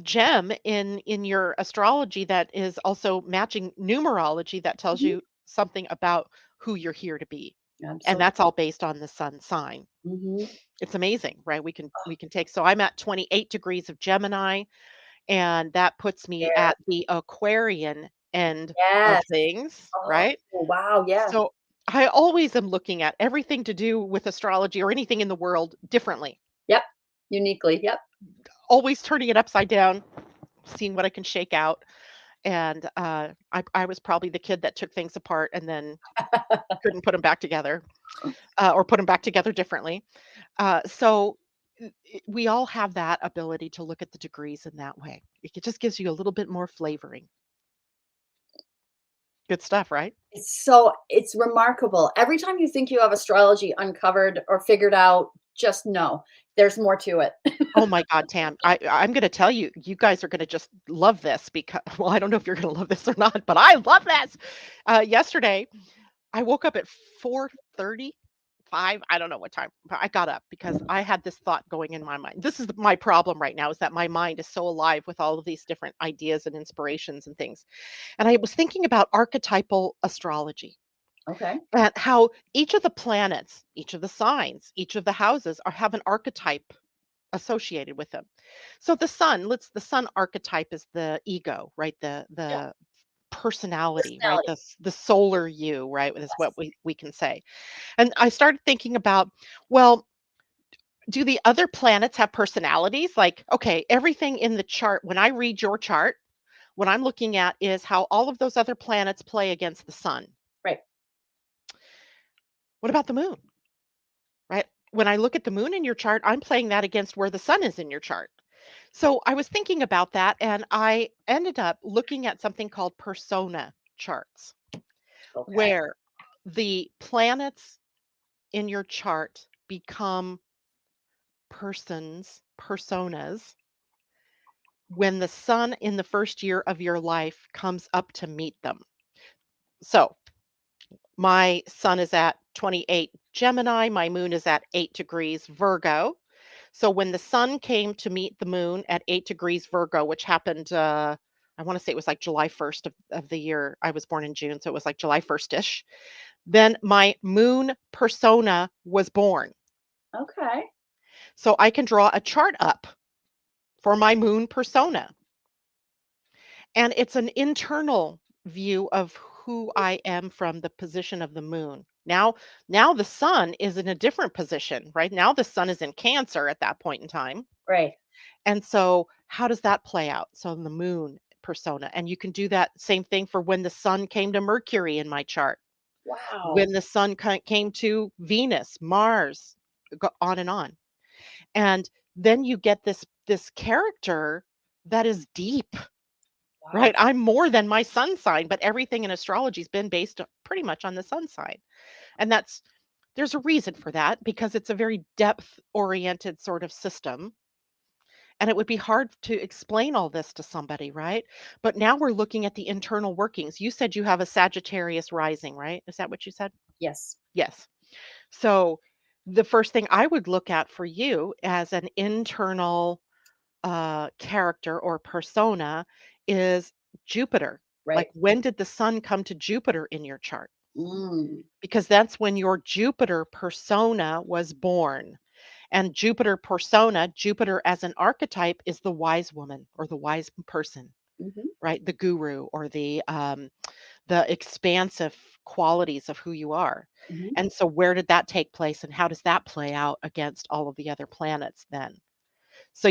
gem in your astrology that is also matching numerology that tells Mhm. you something about who you're here to be, and Absolutely. that's all based on the sun sign. Mhm. It's amazing, right? We can take so I'm at 28 degrees of Gemini, and that puts me Yeah. at the Aquarian end of Yes. things, Oh, right? wow, yeah. So I always am looking at everything to do with astrology or anything in the world differently, Yep. Uniquely, yep. always turning it upside down, seeing what I can shake out. And I was probably the kid that took things apart and then couldn't put them back together, or put them back together differently. So we all have that ability to look at the degrees in that way. It just gives you a little bit more flavoring. Good stuff, right? It's remarkable. Every time you think you have astrology uncovered or figured out, just know there's more to it. Oh my God, Tam, I'm gonna tell you, you guys are gonna just love this because well, I don't know if you're gonna love this or not, but I love this. Yesterday, I woke up at 4:35. I don't know what time, but I got up because I had this thought going in my mind. This is my problem right now is that my mind is so alive with all of these different ideas and inspirations and things. And I was thinking about archetypal astrology Okay. and how each of the planets, each of the signs, each of the houses have an archetype associated with them. So the sun archetype is the ego, right? Yeah. The personality, right? Personality. The solar you, right? Is what Yes. we can say. And I started thinking about, well, do the other planets have personalities? Like, okay, everything in the chart, when I read your chart, what I'm looking at is how all of those other planets play against the sun. Right. What about the moon? Right? When I look at the moon in your chart, I'm playing that against where the sun is in your chart. So I was thinking about that and I ended up looking at something called persona charts, Okay. where the planets in your chart become personas, when the sun in the first year of your life comes up to meet them. So my sun is at 28 Gemini, my moon is at 8 degrees Virgo. So when the sun came to meet the moon at 8 degrees Virgo, which happened, I want to say it was like July 1st of the year. I was born in June, so it was like July 1st-ish. Then my moon persona was born. Okay. So I can draw a chart up for my moon persona. And it's an internal view of who I am from the position of the moon. Now the sun is in a different position, right? Now the sun is in Cancer at that point in time. Right. And so how does that play out? So in the moon persona, and you can do that same thing for when the sun came to Mercury in my chart, Wow. when the sun came to Venus, Mars, go on and on. And then you get this character that is deep. Wow. Right, I'm more than my sun sign, but everything in astrology's been based pretty much on the sun sign, and there's a reason for that because it's a very depth-oriented sort of system, and it would be hard to explain all this to somebody, right? But now we're looking at the internal workings. You said you have a Sagittarius rising, right? Is that what you said? Yes. Yes. So, the first thing I would look at for you as an internal character or persona is Jupiter. Right. Like, when did the sun come to Jupiter in your chart? Mm. Because that's when your Jupiter persona was born. And Jupiter persona, Jupiter as an archetype is the wise woman or the wise person, Mhm. right? The guru or the expansive qualities of who you are. Mhm. And so where did that take place and how does that play out against all of the other planets then? So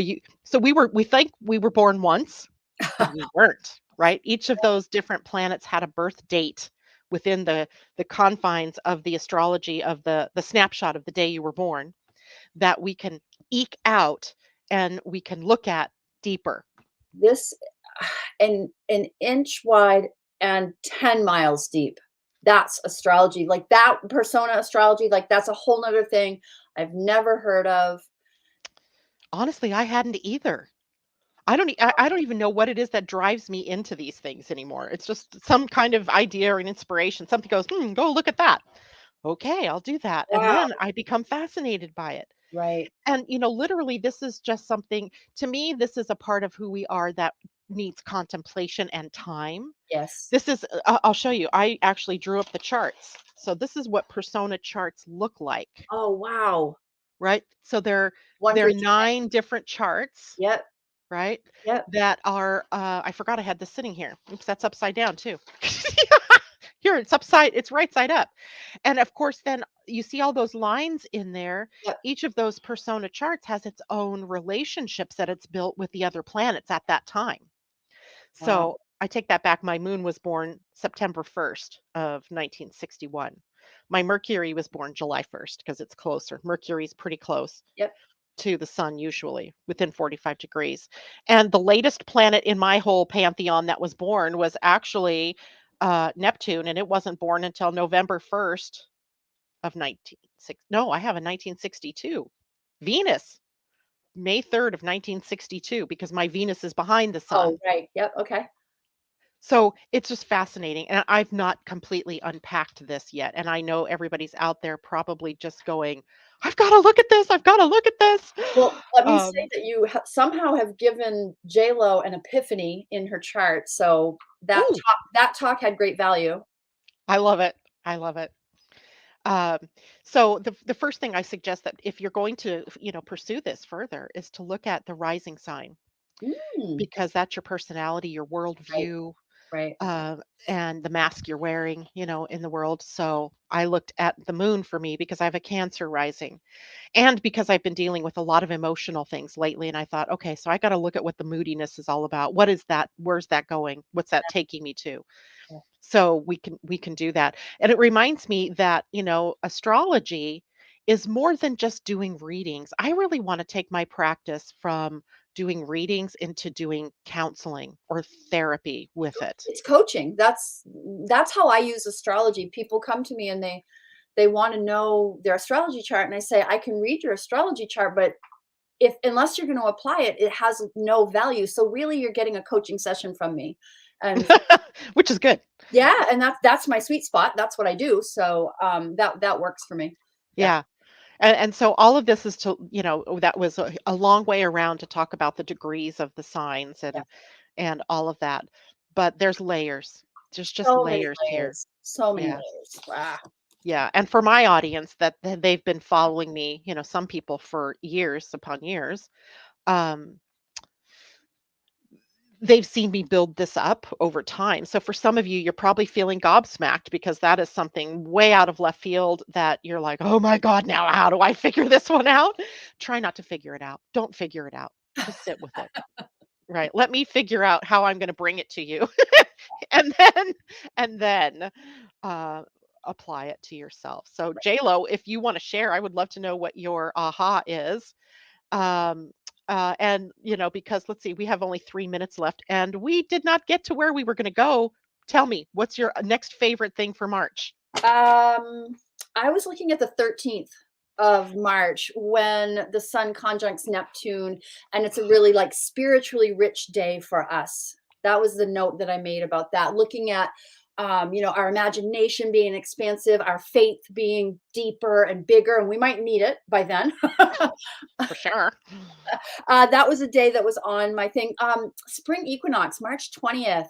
we think we were born once, but we weren't, right? Each of those different planets had a birth date within the confines of the astrology of the snapshot of the day you were born that we can eke out and we can look at deeper. This an inch wide and 10 miles deep. That's astrology. Like that persona astrology, like that's a whole nother thing I've never heard of. Honestly, I hadn't either. I don't even know what it is that drives me into these things anymore. It's just some kind of idea or an inspiration. Something goes, go look at that. okay, I'll do that. And Wow. then I become fascinated by it. Right. And, literally, this is just something to me, this is a part of who we are that needs contemplation and time. Yes. This is, I'll show you. I actually drew up the charts. So this is what persona charts look like, Oh, wow. right? So One for they're each sign. 9 different charts, Yep. right? Yep. That are, I forgot I had this sitting here. Oops, that's upside down too. Here, it's right side up. And of course, then you see all those lines in there. Yep. Each of those persona charts has its own relationships that it's built with the other planets at that time. Wow. So I take that back. My moon was born September 1st of 1961. My Mercury was born July 1st because it's closer. Mercury's pretty close Yep. to the sun, usually within 45 degrees. And the latest planet in my whole pantheon that was born was actually Neptune, and it wasn't born until November 1st of 1960. No, I have a 1962. Venus, May 3rd of 1962, because my Venus is behind the Oh, sun. right. Yep. Okay. So it's just fascinating. And I've not completely unpacked this yet. And I know everybody's out there probably just going, I've got to look at this. I've got to look at this. Well, let me say Um, that you somehow have given Lo an epiphany in her chart, so ooh, that talk had great value. I love it. I love it. Um, so the first thing I suggest that if you're going to, pursue this further is to look at the rising sign, Mm. because that's your personality, your Right. worldview, Right. uh, and the mask you're wearing, in the world. So I looked at the moon for me because I have a Cancer rising, and because I've been dealing with a lot of emotional things lately. And I thought, okay, so I got to look at what the moodiness is all about. What is that? Where's that going? What's that taking me to? Yeah. So we can do that. And it reminds me that, astrology is more than just doing readings. I really want to take my practice from doing readings into doing counseling or therapy with it. It's coaching. That's how I use astrology. People come to me and they want to know their astrology chart, and I say, I can read your astrology chart, but if unless you're going to apply it, it has no value. So really, you're getting a coaching session from me, and Which is good. yeah, and that's my sweet spot. That's what I do. So that works for me. Yeah. Yeah. And so all of this is to, that was a long way around to talk about the degrees of the signs Yeah. and all of that. But there's layers. There's just So many layers here. layers. So many Yeah. layers. Wow. Yeah, and for my audience that they've been following me, some people for years upon years, um, they've seen me build this up over time. So for some of you, you're probably feeling gobsmacked because that is something way out of left field that you're like, "Oh my God, now how do I figure this one out?" Try not to figure it out. Don't figure it out. Just sit with it. Right. Let me figure out how I'm going to bring it to you. and then and then uh apply it to yourself. So JLo, if you want to share, I would love to know what your aha is. Um and because let's see, we have only 3 minutes left and we did not get to where we were going to go. Tell me, what's your next favorite thing for March? I was looking at the 13th of March when the sun conjuncts Neptune, and it's a really like spiritually rich day for us. That was the note that I made about that. Looking at, our imagination being expansive, our faith being deeper and bigger, and we might need it by then. For sure. That was a day that was on my thing. Spring equinox, March 20th,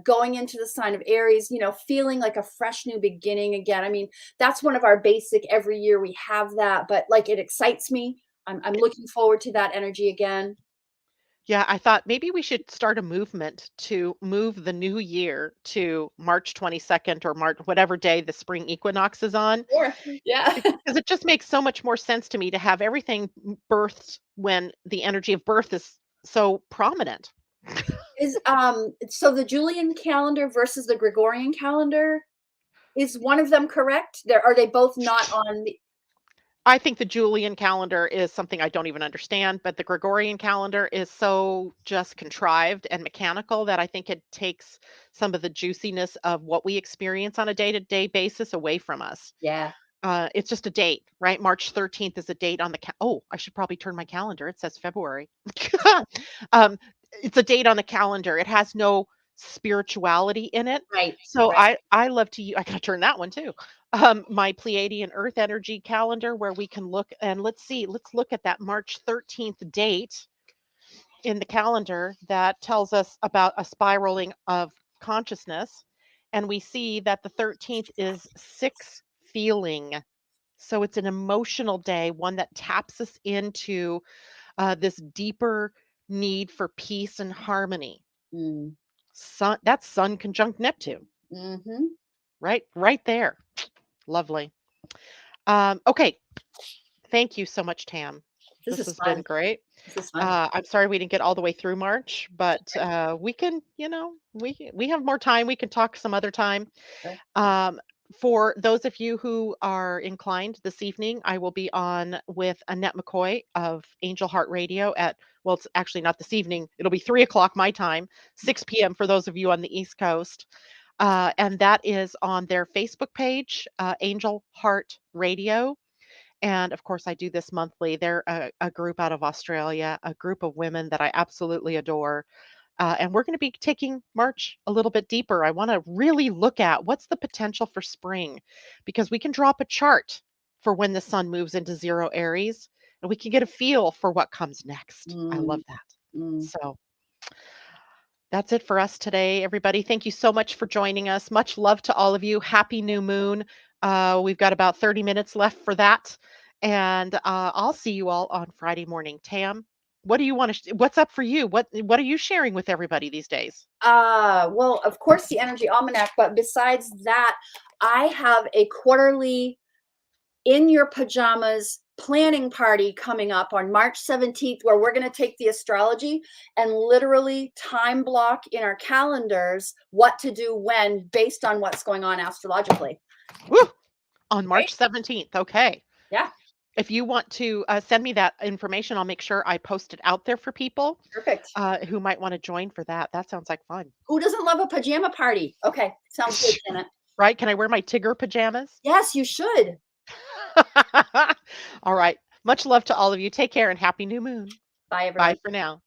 going into the sign of Aries, feeling like a fresh new beginning again. I mean, that's one of our basic every year we have that, but like it excites me. I'm looking forward to that energy again. Yeah, I thought maybe we should start a movement to move the new year to March 22nd or March, whatever day the spring equinox is on. Sure. Yeah. Because it just makes so much more sense to me to have everything birthed when the energy of birth is so prominent. Is so the Julian calendar versus the Gregorian calendar, is one of them correct? There are they both not on the I think the Julian calendar is something I don't even understand, but the Gregorian calendar is so just contrived and mechanical that I think it takes some of the juiciness of what we experience on a day-to-day basis away from us. yeah. It's just a date, right? March 13th is a date on the oh, I should probably turn my calendar. It says February. um, it's a date on the calendar. It has no spirituality in it. Right, So right. I love to I gotta turn that one too. My Pleiadian-Earth energy calendar where we can look and let's look at that March 13th date in the calendar that tells us about a spiraling of consciousness. And we see that the 13th is six feeling. So it's an emotional day, one that taps us into this deeper need for peace and harmony. Mm. That's Sun conjunct Neptune, Mhm. right? Right there. Lovely. Okay. Thank you so much, Tam. This This is has been fun. great. This is fun. I'm sorry we didn't get all the way through March, but we can, we have more time. We can talk some other time. Sure. Um, for those of you who are inclined this evening, I will be on with Annette McCoy of Angel Heart Radio well, it's actually not this evening. It'll be 3 o'clock my time, 6 p.m. for those of you on the East Coast. And that is on their Facebook page, Angel Heart Radio. And of course, I do this monthly. They're a group out of Australia, a group of women that I absolutely adore. And we're going to be taking March a little bit deeper. I want to really look at what's the potential for spring because we can drop a chart for when the sun moves into zero Aries and we can get a feel for what comes next. I love Mm, that. mm. So that's it for us today, everybody. Thank you so much for joining us. Much love to all of you. Happy new moon. We've got about 30 minutes left for that. And I'll see you all on Friday morning. Tam, what do you want to, what's up for you? What are you sharing with everybody these days? Well, of course, the Energy Almanac, but besides that, I have a quarterly in your pajamas planning party coming up on March 17th, where we're going to take the astrology and literally time block in our calendars what to do when based on what's going on astrologically. Woo! On Right? March 17th. Okay. Yeah, If you want to send me that information, I'll make sure I post it out there for people perfect. who might want to join for that. That sounds like fun. Who doesn't love a pajama party? Okay, sounds good, Janet. Right? Can I wear my Tigger pajamas? Yes, you should. All right. Much love to all of you. Take care and happy new moon. Bye, Bye everyone. for now.